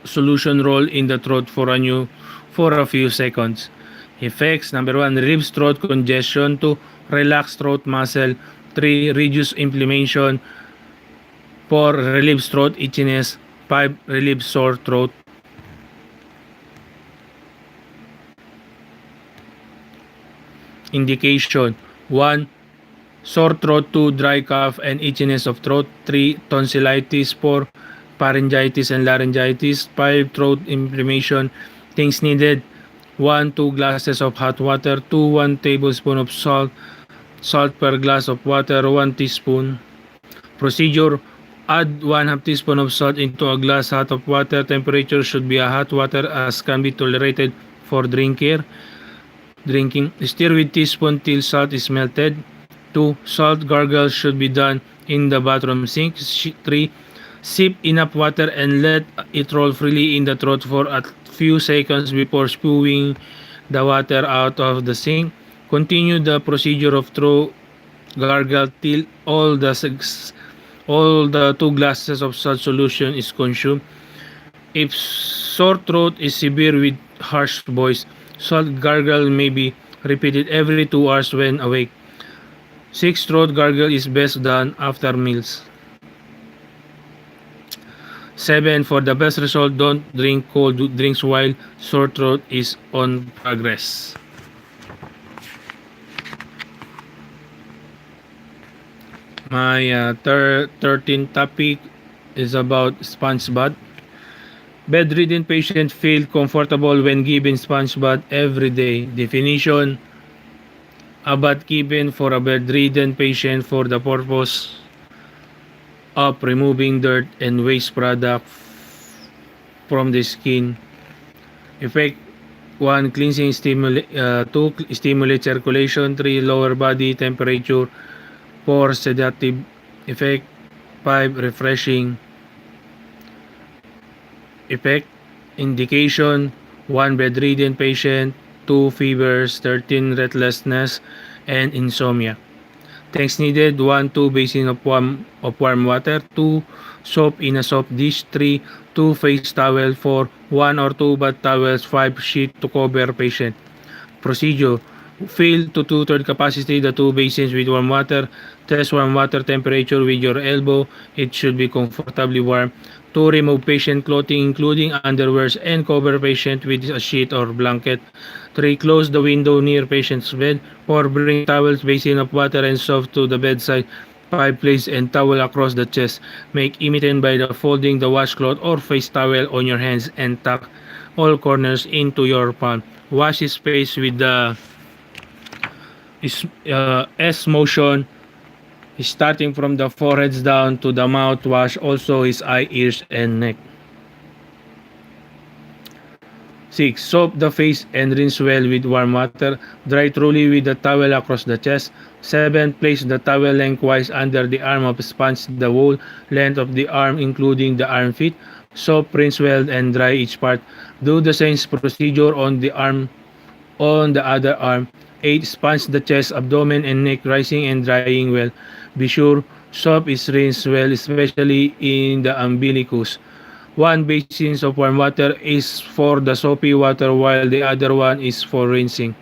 solution roll in the throat for a few seconds. Effects: number 1, relieves throat congestion. 2, relax throat muscle. 3, reduce inflammation. 4, relieves throat itchiness. 5, relieves sore throat. Indication: 1, sore throat. 2, dry cough and itchiness of throat. 3, tonsillitis. 4, pharyngitis and laryngitis. 5, throat inflammation. Things needed: 1, 2 glasses of hot water. 2, 1 tablespoon of salt per glass of water. 1 teaspoon. Procedure: add 1/2 teaspoon of salt into a glass hot of water. Temperature should be a hot water as can be tolerated for drinking. Stir with teaspoon till salt is melted. 2. Salt gargle should be done in the bathroom sink. 3. Sip enough water and let it roll freely in the throat for a few seconds before spewing the water out of the sink. Continue the procedure of throat gargle till all the 2 glasses of salt solution is consumed. If sore throat is severe with harsh voice, salt gargle may be repeated every 2 hours when awake. 6. Throat gargle is best done after meals. 7. For the best result, don't drink cold drinks while sore throat is on progress. My 13th topic is about sponge bath. Bedridden patients feel comfortable when given sponge bath every day. Definition: a bath given for a bedridden patient for the purpose of removing dirt and waste product from the skin. Effect: 1. Cleansing. 2. Stimulate circulation. 3. Lower body temperature. 4. Sedative effect. 5. Refreshing effect. Indication: 1. Bedridden patient. 2. Fevers. 13. Restlessness and insomnia. Things needed: 1, 2 basin of warm water. 2, soap in a soap dish. 3, 2 face towel. 4, 1 or 2 bath towels. 5, sheet to cover patient. Procedure: fill to 2/3 capacity the 2 basins with warm water. Test warm water temperature with your elbow. It should be comfortably warm. 2. Remove patient clothing including underwears and cover patient with a sheet or blanket. 3. Close the window near patient's bed. 4. Bring towels, basin of water and soap to the bedside. 5. Place and towel across the chest. Make imitation by the folding the washcloth or face towel on your hands and tuck all corners into your palm. Wash his face with the S motion, starting from the foreheads down to the mouth. Wash also his eye, ears, and neck. 6. Soap the face and rinse well with warm water. Dry thoroughly with the towel across the chest. 7. Place the towel lengthwise under the arm of sponge the whole length of the arm including the armpit. Soap, rinse well, and dry each part. Do the same procedure on the other arm. 8. Sponge the chest, abdomen, and neck, rising and drying well. Be sure soap is rinsed well, especially in the umbilicus. 1 basin of warm water is for the soapy water while the other one is for rinsing.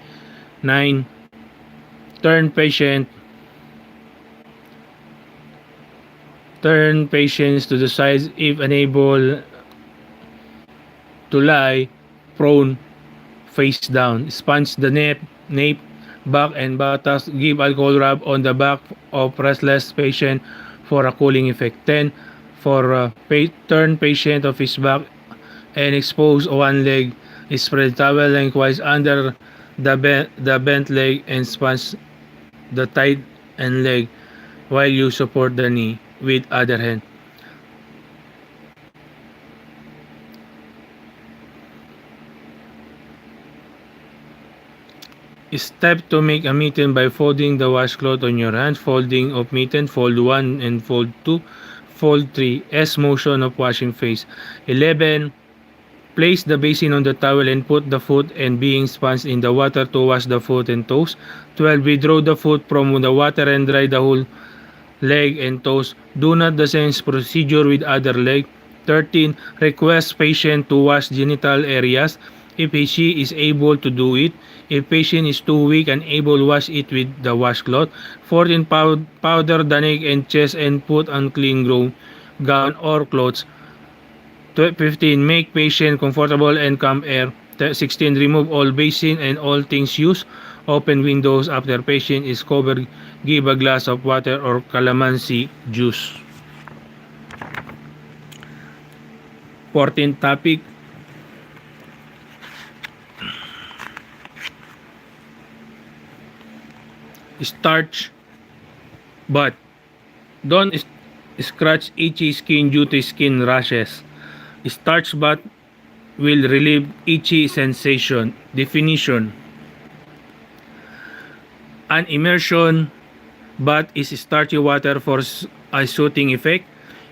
9. Turn patients to the sides if unable to lie prone face down. Sponge the nape back and buttocks. Give alcohol rub on the back of restless patient for a cooling effect. 10. For turn patient of his back and expose one leg. Spread towel lengthwise under the bent leg and sponge the tight and leg while you support the knee with other hand. Step to make a mitten by folding the washcloth on your hand. Folding of mitten, fold 1 and fold 2. Fold 3. S motion of washing face. 11. Place the basin on the towel and put the foot and being sponge in the water to wash the foot and toes. 12. Withdraw the foot from the water and dry the whole leg and toes. Do not the same procedure with other leg. 13. Request patient to wash genital areas if she is able to do it. If patient is too weak and able, wash it with the washcloth. 14. Powder the neck and chest and put on clean gown or clothes. 15. Make patient comfortable and calm air. 16. Remove all basin and all things used. Open windows after patient is covered. Give a glass of water or calamansi juice. 14th topic. Starch Bath. Don't scratch itchy skin due to skin rashes. Starch bath will relieve itchy sensation. Definition: an immersion bath is starchy water for a soothing effect.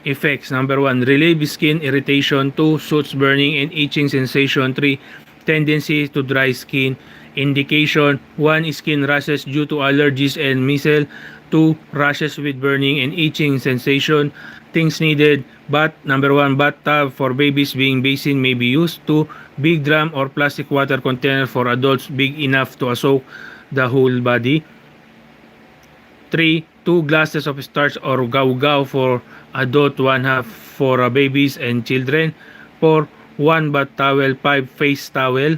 Effects: number 1, relieve skin irritation. 2, soothes burning and itching sensation. 3, tendency to dry skin. Indication: 1, skin rashes due to allergies and measles. 2, rashes with burning and itching sensation. Things needed: number 1, bathtub for babies being basin may be used. 2, big drum or plastic water container for adults big enough to soak the whole body. 3, 2 glasses of starch or gaw-gaw for adult, 1/2 for babies and children. 4, 1 bath towel, 5 face towel.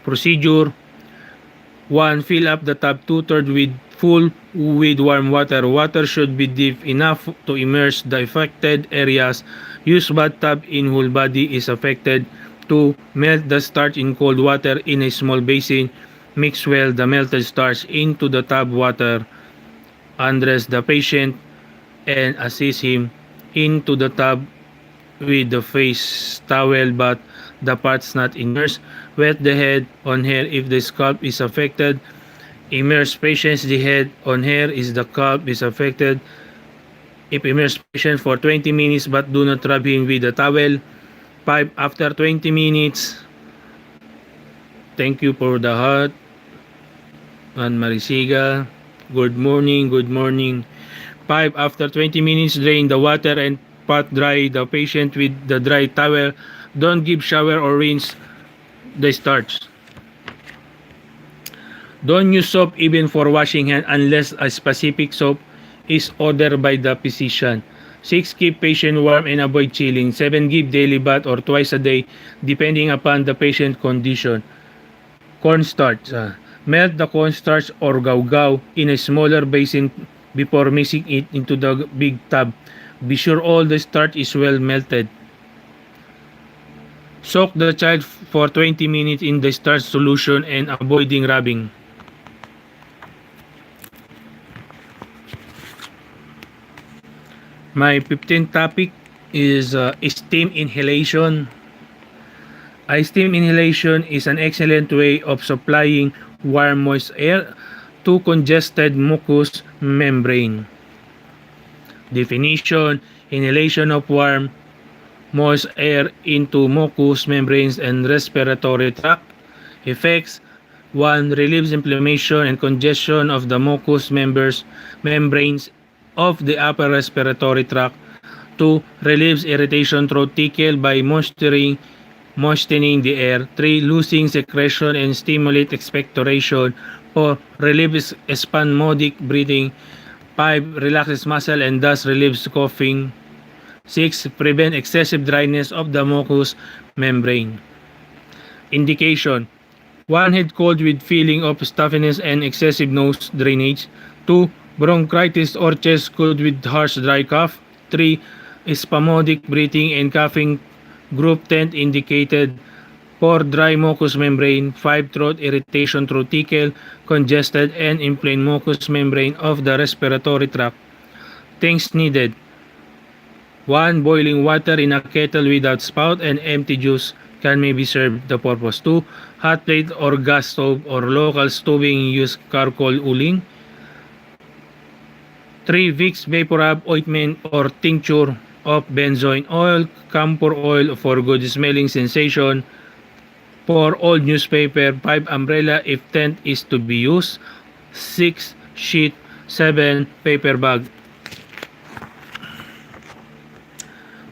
Procedure: 1. Fill up the tub 2/3 with warm water. Water should be deep enough to immerse the affected areas. Use bathtub in whole body is affected. 2. Melt the starch in cold water in a small basin. Mix well the melted starch into the tub water. Undress the patient and assist him into the tub with the face towel but the parts not immersed. Wet the head on hair if the scalp is affected. Immerse patients the head on hair if the scalp is affected. If immerse patient for 20 minutes but do not rub him with the towel. 5. After 20 minutes. Thank you for the heart. Ann Marisiga. Good morning, good morning. 5. After 20 minutes, drain the water and pat dry the patient with the dry towel. Don't give shower or rinse the starch. Don't use soap even for washing hand unless a specific soap is ordered by the physician. 6. Keep patient warm and avoid chilling. 7. Give daily bath or twice a day depending upon the patient condition. Cornstarch. Melt the cornstarch or gaw-gaw in a smaller basin before mixing it into the big tub. Be sure all the starch is well melted. Soak the child for 20 minutes in the starch solution and avoiding rubbing. My 15th topic is steam inhalation. Steam inhalation is an excellent way of supplying warm moist air to congested mucous membrane. Definition: inhalation of warm moist air into mucous membranes and respiratory tract. Effects: 1. Relieves inflammation and congestion of the mucous membranes of the upper respiratory tract. 2. Relieves irritation through tickle by moistening the air. 3. Losing secretion and stimulate expectoration. 4. Relieves spasmodic breathing. 5. Relaxes muscle and thus relieves coughing. 6. Prevent excessive dryness of the mucous membrane. Indication: 1. Head cold with feeling of stuffiness and excessive nose drainage. 2. Bronchitis or chest cold with harsh dry cough. 3. Spasmodic breathing and coughing, group 10 indicated. 4. Dry mucous membrane. 5. Throat irritation through tickle, congested and inflamed mucous membrane of the respiratory tract. Things needed: 1. Boiling water in a kettle without spout and empty juice can may be served the purpose. 2. Hot plate or gas stove or local stoving use charcoal uling. 3. Vicks Vaporub ointment or tincture of benzoin oil, camphor oil for good smelling sensation. 4. Old newspaper. 5. Umbrella if tent is to be used. 6. Sheet. 7. Paper bag.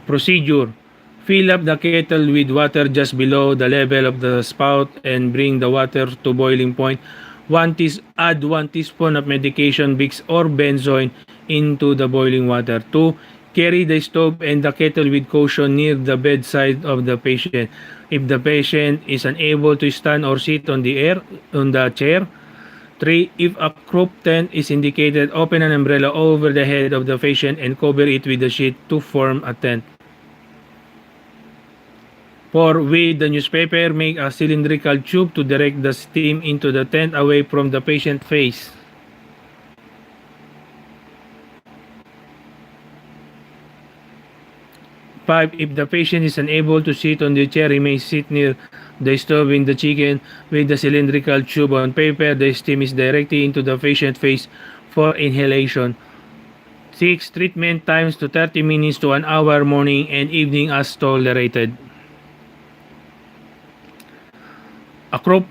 Procedure: fill up the kettle with water just below the level of the spout and bring the water to boiling point. Add 1 teaspoon of medication Vicks or benzoin into the boiling water. 2. Carry the stove and the kettle with caution near the bedside of the patient. If the patient is unable to stand or sit on the chair. 3. If a croup tent is indicated, open an umbrella over the head of the patient and cover it with a sheet to form a tent. 4. With the newspaper, make a cylindrical tube to direct the steam into the tent away from the patient face. 5. If the patient is unable to sit on the chair, he may sit near the stove in the chicken with the cylindrical tube on paper. The steam is directly into the patient face for inhalation. 6. Treatment times to 30 minutes to 1 hour morning and evening as tolerated. A croup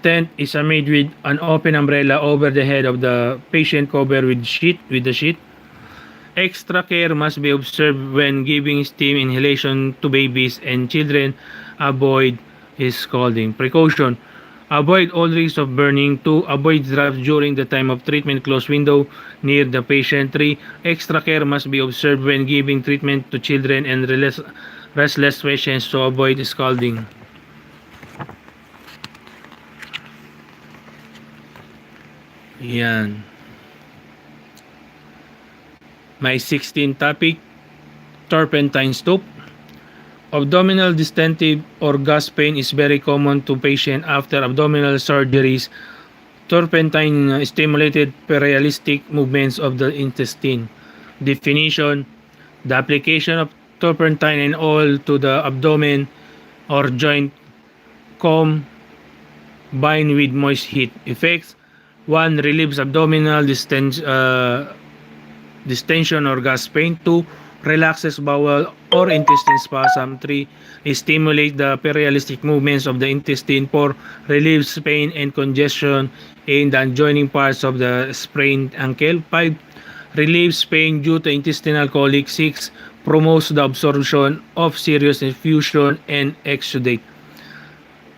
tent is made with an open umbrella over the head of the patient covered with the sheet. Extra care must be observed when giving steam inhalation to babies and children. Avoid scalding. Precaution: avoid all risks of burning. 2. Avoid drafts during the time of treatment. Close window near the patient. 3. Extra care must be observed when giving treatment to children and restless patients to avoid scalding. Yan. My 16th topic, Turpentine Stupes. Abdominal distensive or gas pain is very common to patients after abdominal surgeries. Turpentine stimulated perialistic movements of the intestine. Definition: the application of turpentine and oil to the abdomen or joint combined with moist heat. Effects: 1. Relieves abdominal distension or gas pain. 2. Relaxes bowel or intestine spasm. 3. Stimulates the perialistic movements of the intestine. 4. Relieves pain and congestion in the adjoining parts of the sprained ankle. 5. Relieves pain due to intestinal colic. 6. Promotes the absorption of serous infusion and exudate.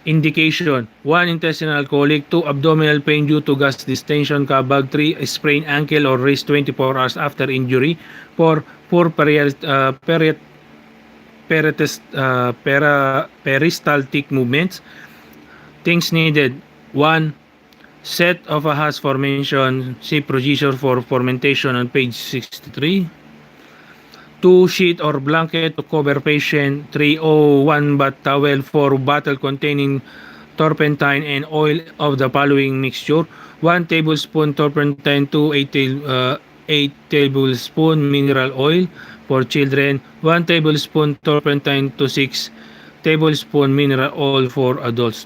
Indication: 1. Intestinal colic. 2. Abdominal pain due to gas distension, kabag. 3. Sprained ankle or wrist 24 hours after injury. 4. Poor peristaltic movements. Things needed: 1. Set of a has formation. See procedure for fermentation on page 63. 2. Sheet or blanket to cover patient. 3. 1 bath towel. 4. Bottle containing turpentine and oil of the following mixture: 1 tablespoon turpentine. 2. 8 tablespoon mineral oil. For children, 1 tablespoon turpentine to 6 tablespoon mineral oil for adults.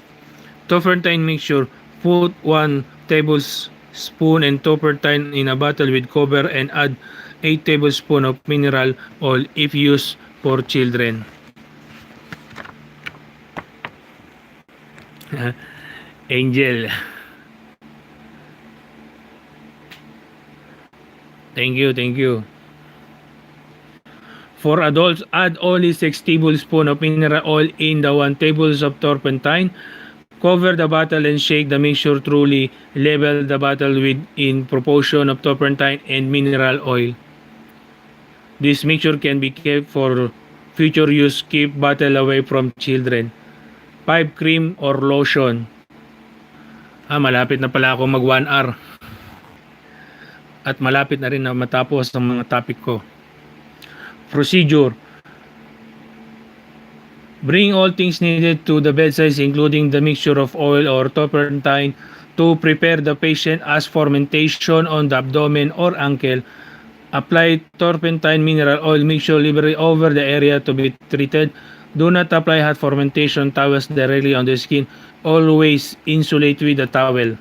Turpentine mixture: put 1 tablespoon and turpentine in a bottle with cover and add 8 tablespoons of mineral oil if used for children. Angel. Thank you. For adults, add only 6 tablespoons of mineral oil in the 1 tablespoon of turpentine. Cover the bottle and shake the mixture thoroughly. Level the bottle with in proportion of turpentine and mineral oil. This mixture can be kept for future use. Keep bottle away from children. 5. Cream or lotion. Malapit na pala ako mag 1 hour. At malapit na rin na matapos ang mga topic ko. Procedure. Bring all things needed to the bedside, including the mixture of oil or turpentine to prepare the patient as formentation on the abdomen or ankle. Apply turpentine mineral oil mixture liberally over the area to be treated. Do not apply hot fermentation towels directly on the skin. Always insulate with a towel.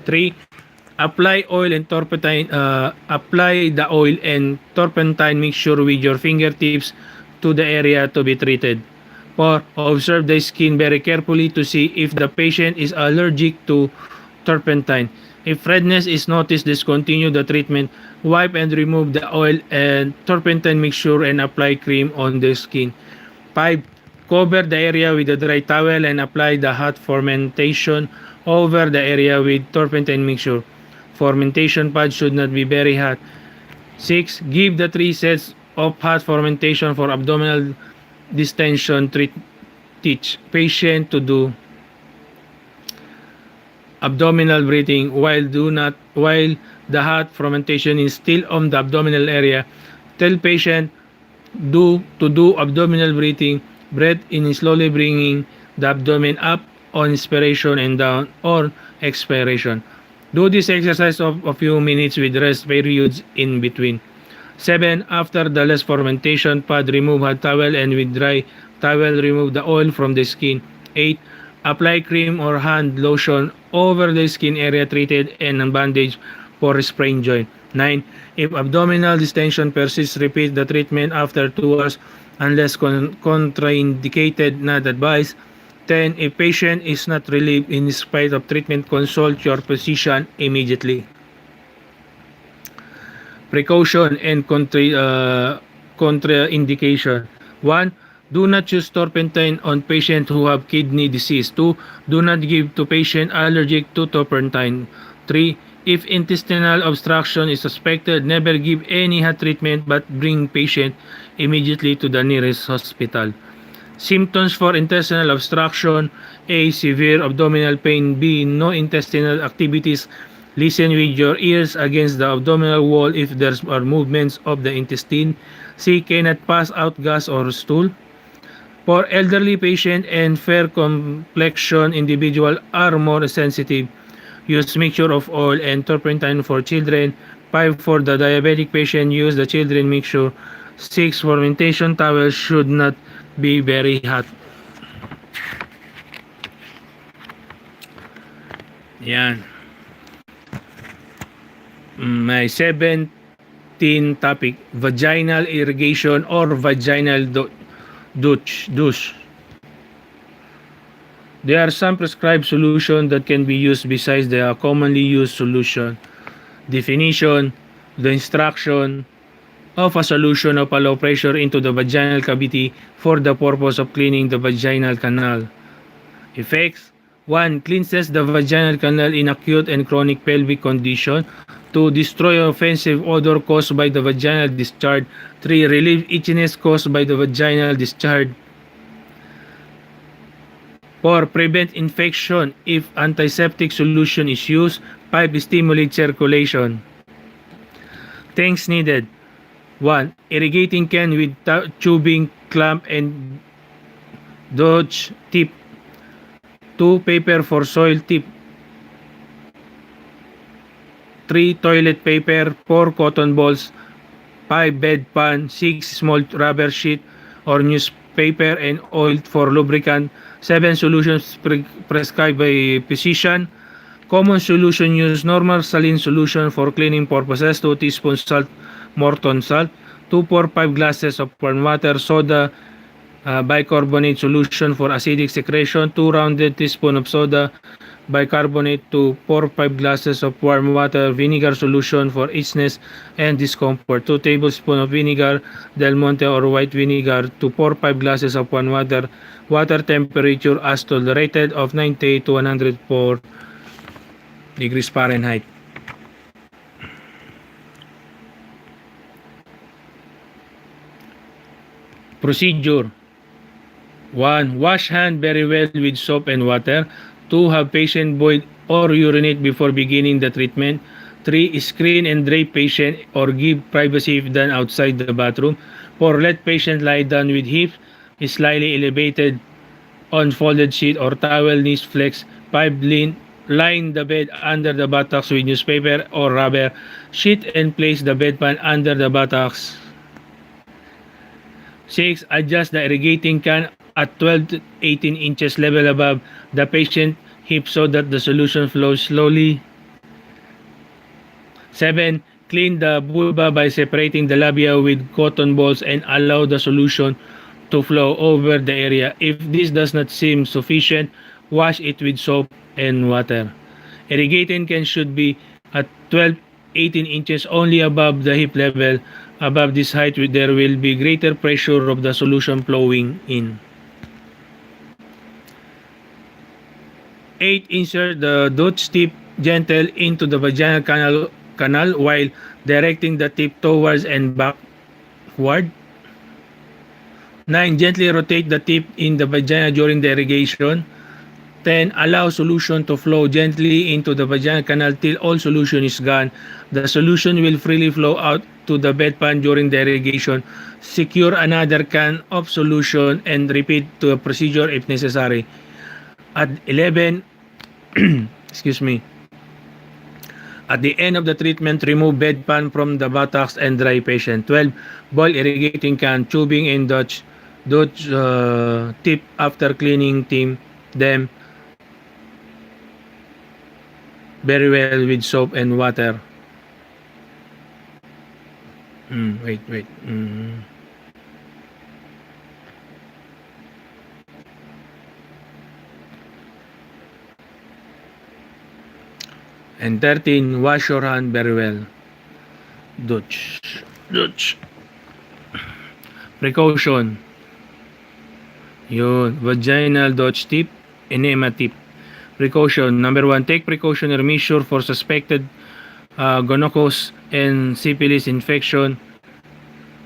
3. Apply the oil and turpentine mixture with your fingertips to the area to be treated. 4. Observe the skin very carefully to see if the patient is allergic to turpentine. If redness is noticed, discontinue the treatment. Wipe and remove the oil and turpentine mixture and apply cream on the skin. 5. Cover the area with a dry towel and apply the hot fermentation over the area with turpentine mixture. Fermentation pad should not be very hot. 6. Give the 3 sets of hot fermentation for abdominal distension. Teach patient to do abdominal breathing while the hot fermentation is still on the abdominal area. Tell patient to do abdominal breathing. Breath in slowly bringing the abdomen up on inspiration and down on expiration. Do this exercise of a few minutes with rest periods in between. 7. After the last fermentation pad, remove hot towel and with dry towel remove the oil from the skin. 8. Apply cream or hand lotion over the skin area treated and bandage for sprained joint. 9. If abdominal distension persists, repeat the treatment after 2 hours unless contraindicated, not advised. 10. If patient is not relieved in spite of treatment, consult your physician immediately. Precaution and contraindication. 1. Do not use turpentine on patients who have kidney disease. 2. Do not give to patient allergic to turpentine. 3. If intestinal obstruction is suspected, never give any hot treatment but bring patient immediately to the nearest hospital. Symptoms for intestinal obstruction: A. Severe abdominal pain. B. No intestinal activities. Listen with your ears against the abdominal wall if there are movements of the intestine. C. Cannot pass out gas or stool. For elderly patient and fair complexion individual are more sensitive. Use mixture of oil and turpentine for children. 5. For the diabetic patient, use the children mixture. 6. Fermentation towels should not be very hot. Yan. May 17 topic. Vaginal irrigation or vaginal douche. There are some prescribed solutions that can be used besides the commonly used solution. Definition: the instruction of a solution of a low pressure into the vaginal cavity for the purpose of cleaning the vaginal canal. Effects: 1. Cleanses the vaginal canal in acute and chronic pelvic condition. 2. Destroy offensive odor caused by the vaginal discharge. 3. Relieve itchiness caused by the vaginal discharge. 4. Prevent infection if antiseptic solution is used. 5. Stimulate circulation. Things needed: 1. Irrigating can with tubing, clamp, and Douche tip. 2. Paper for soil tip. 3. Toilet paper. 4. Cotton balls. 5. Bedpan. 6. Small rubber sheet or newspaper and oil for lubricant. 7. Solutions prescribed by physician. Common solution use: normal saline solution for cleaning purposes, 2 teaspoons salt, Morton salt, 2 pour 5 glasses of warm water, soda bicarbonate solution for acidic secretion, 2 rounded teaspoon of soda bicarbonate, to pour 5 glasses of warm water, vinegar solution for itchiness and discomfort, 2 tablespoons of vinegar Del Monte or white vinegar, to pour 5 glasses of warm water, water temperature as tolerated of 98 to 104 degrees Fahrenheit. Procedure: 1. Wash hand very well with soap and water. 2. Have patient void or urinate before beginning the treatment. 3. Screen and drape patient or give privacy if done outside the bathroom. 4. Let patient lie down with hips slightly elevated on folded sheet or towel, knees flex. 5. Line the bed under the buttocks with newspaper or rubber sheet and place the bedpan under the buttocks. 6. Adjust the irrigating can at 12 to 18 inches level above the patient hip so that the solution flows slowly. 7. Clean the vulva by separating the labia with cotton balls and allow the solution to flow over the area. If this does not seem sufficient, wash it with soap and water. Irrigating can should be at 12-18 inches only above the hip level. Above this height, there will be greater pressure of the solution flowing in. 8. Insert the Douche tip gentle into the vaginal canal while directing the tip towards and backward. 9. Gently rotate the tip in the vagina during the irrigation. 10. Allow solution to flow gently into the vaginal canal till all solution is gone. The solution will freely flow out to the bedpan during the irrigation. Secure another can of solution and repeat the procedure if necessary. At 11, excuse me. At the end of the treatment, remove bedpan from the buttocks and dry patient. 12. Boil irrigating can, tubing and Douche tip after cleaning them very well with soap and water. Wait. And 13, wash your hand very well. Douche. Precaution. Yun. Vaginal Douche tip, Enemna tip. Precaution. Number 1, take precautionary measure for suspected gonococcus and syphilis infection.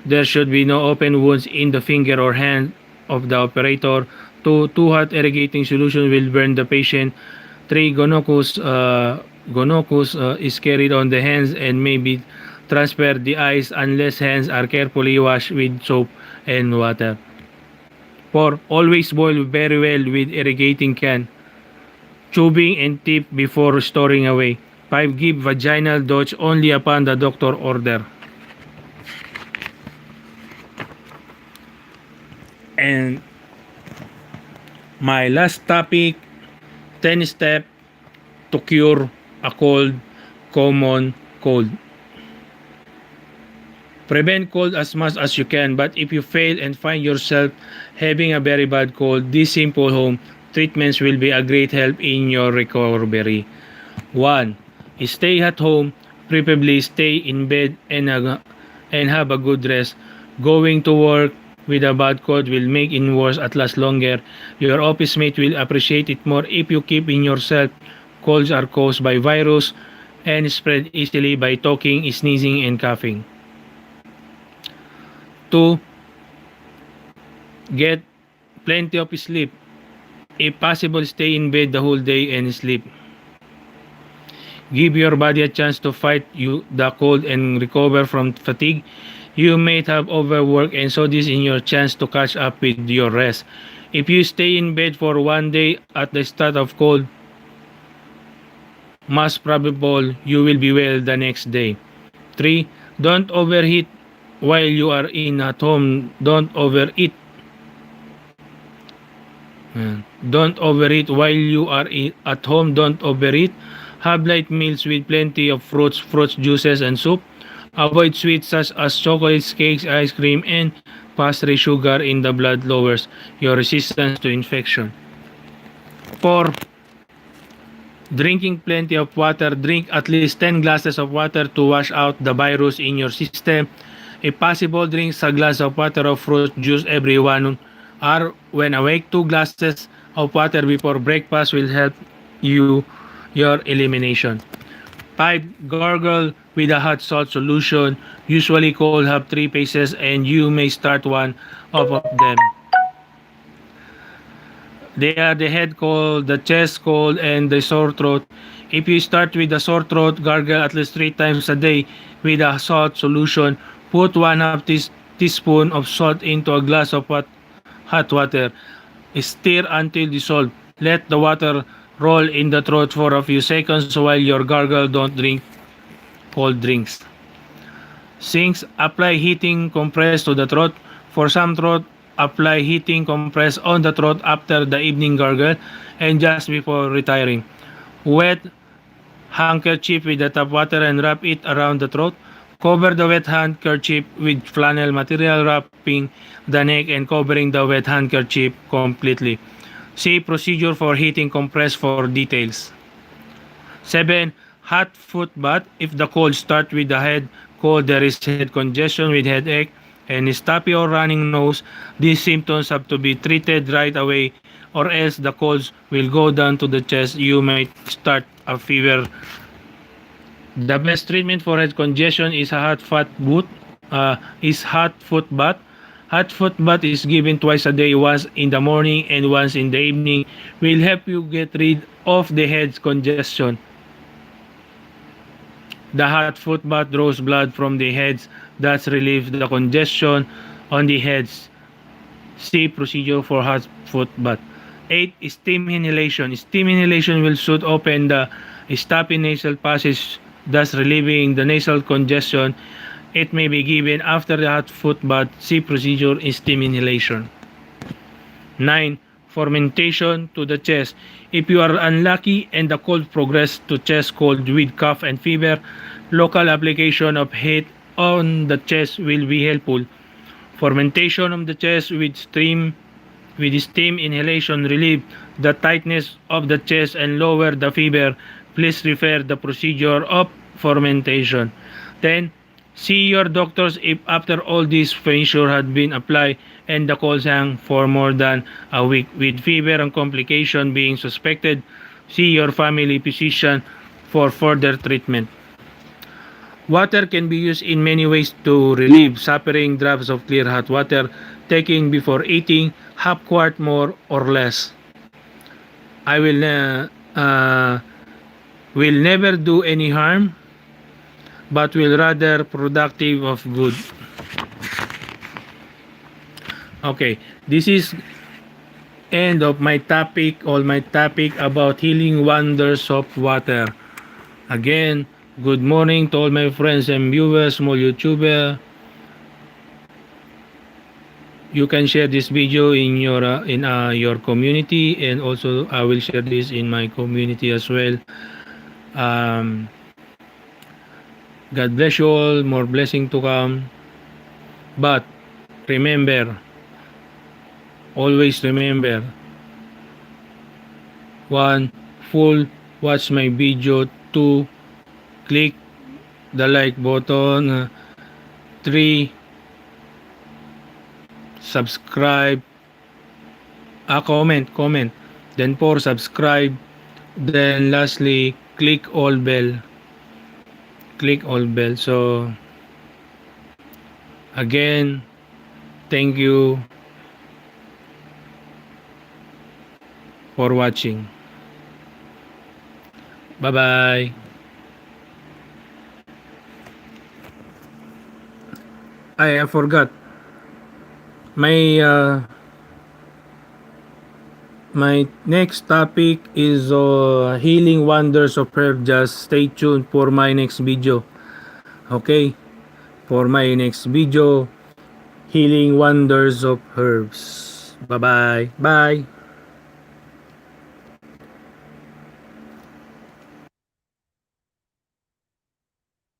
There should be no open wounds in the finger or hand of the operator. 2. Too hot irrigating solution will burn the patient. 3. Gonococcus is carried on the hands and may be transferred the eyes unless hands are carefully washed with soap and water. 4. Always boil very well with irrigating can, tubing and tip before storing away. 5. Give vaginal Douche only upon the doctor order. And my last topic, 10 steps to cure a common cold. Prevent cold as much as you can, but if you fail and find yourself having a very bad cold, these simple home treatments will be a great help in your recovery. 1. Stay at home, preferably stay in bed and have a good rest. Going to work with a bad cold will make it worse at last longer. Your office mate will appreciate it more if you keep in yourself. Colds are caused by virus and spread easily by talking, sneezing, and coughing. 2. Get plenty of sleep. If possible, stay in bed the whole day and sleep. Give your body a chance to fight the cold and recover from fatigue. You may have overworked, and so this is your chance to catch up with your rest. If you stay in bed for one day at the start of cold, most probable you will be well the next day. 3. Don't overheat while you are at home. Don't overeat while you are at home. Don't overeat. Have light meals with plenty of fruits, juices, and soup. Avoid sweets such as chocolates, cakes, ice cream, and pastry. Sugar in the blood lowers your resistance to infection. 4. Drinking plenty of water. Drink at least 10 glasses of water to wash out the virus in your system. If possible, drink a glass of water or fruit juice every 1 hour when awake. 2 glasses of water before breakfast will help your elimination. 5. Gargle with a hot salt solution. Usually cold have 3 phases and you may start one of them. They are the head cold, the chest cold, and the sore throat. If you start with the sore throat, gargle at least 3 times a day with a salt solution. Put 1/2 teaspoon of salt into a glass of hot water. Stir until dissolved. Let the water roll in the throat for a few seconds while your gargle. Don't drink cold drinks. Sinks, apply heating compress to the throat. For some throat, apply heating compress on the throat after the evening gargle and just before retiring. Wet handkerchief with the tap water and wrap it around the throat. Cover the wet handkerchief with flannel material, wrapping the neck and covering the wet handkerchief completely. See procedure for heating compress for details. 7. Hot foot bath. If the cold start with the head cold, there is head congestion with headache and stuffy or running nose, these symptoms have to be treated right away or else the colds will go down to the chest. You might start a fever. The best treatment for head congestion is a hot foot bath. Hot foot bath is given twice a day, once in the morning and once in the evening. Will help you get rid of the head congestion. The hot foot bath draws blood from the heads, thus relieves the congestion on the heads. See procedure for hot foot bath. 8. Steam inhalation. Steam inhalation will soothe open the stuffy nasal passage, thus relieving the nasal congestion. It may be given after the hot foot bath. See procedure in steam inhalation. 9. Formentation to the chest. If you are unlucky and the cold progress to chest cold with cough and fever, local application of heat on the chest will be helpful. Fermentation of the chest with steam inhalation relieve the tightness of the chest and lower the fever. Please refer the procedure of fermentation. 10. See your doctors if after all these measures had been applied and the cold hang for more than a week with fever and complication being suspected. See your family physician for further treatment. Water can be used in many ways to relieve suffering. Drops of clear hot water taken before eating, half quart more or less. I will never do any harm, but will rather productive of good. Okay, this is end of my topic, all my topic about healing wonders of water. Again, good morning to all my friends and viewers, small YouTuber. You can share this video in your community, and also I will share this in my community as well. God bless you all, more blessing to come. But remember, always remember, 1. Full watch my video. 2. Click the like button. 3. Subscribe. Comment. Then 4. Subscribe. Then lastly, click all bell. So again, thank you for watching. Bye bye. I forgot my next topic is healing wonders of herbs. Just stay tuned for my next video. Okay, for my next video, healing wonders of herbs. Bye.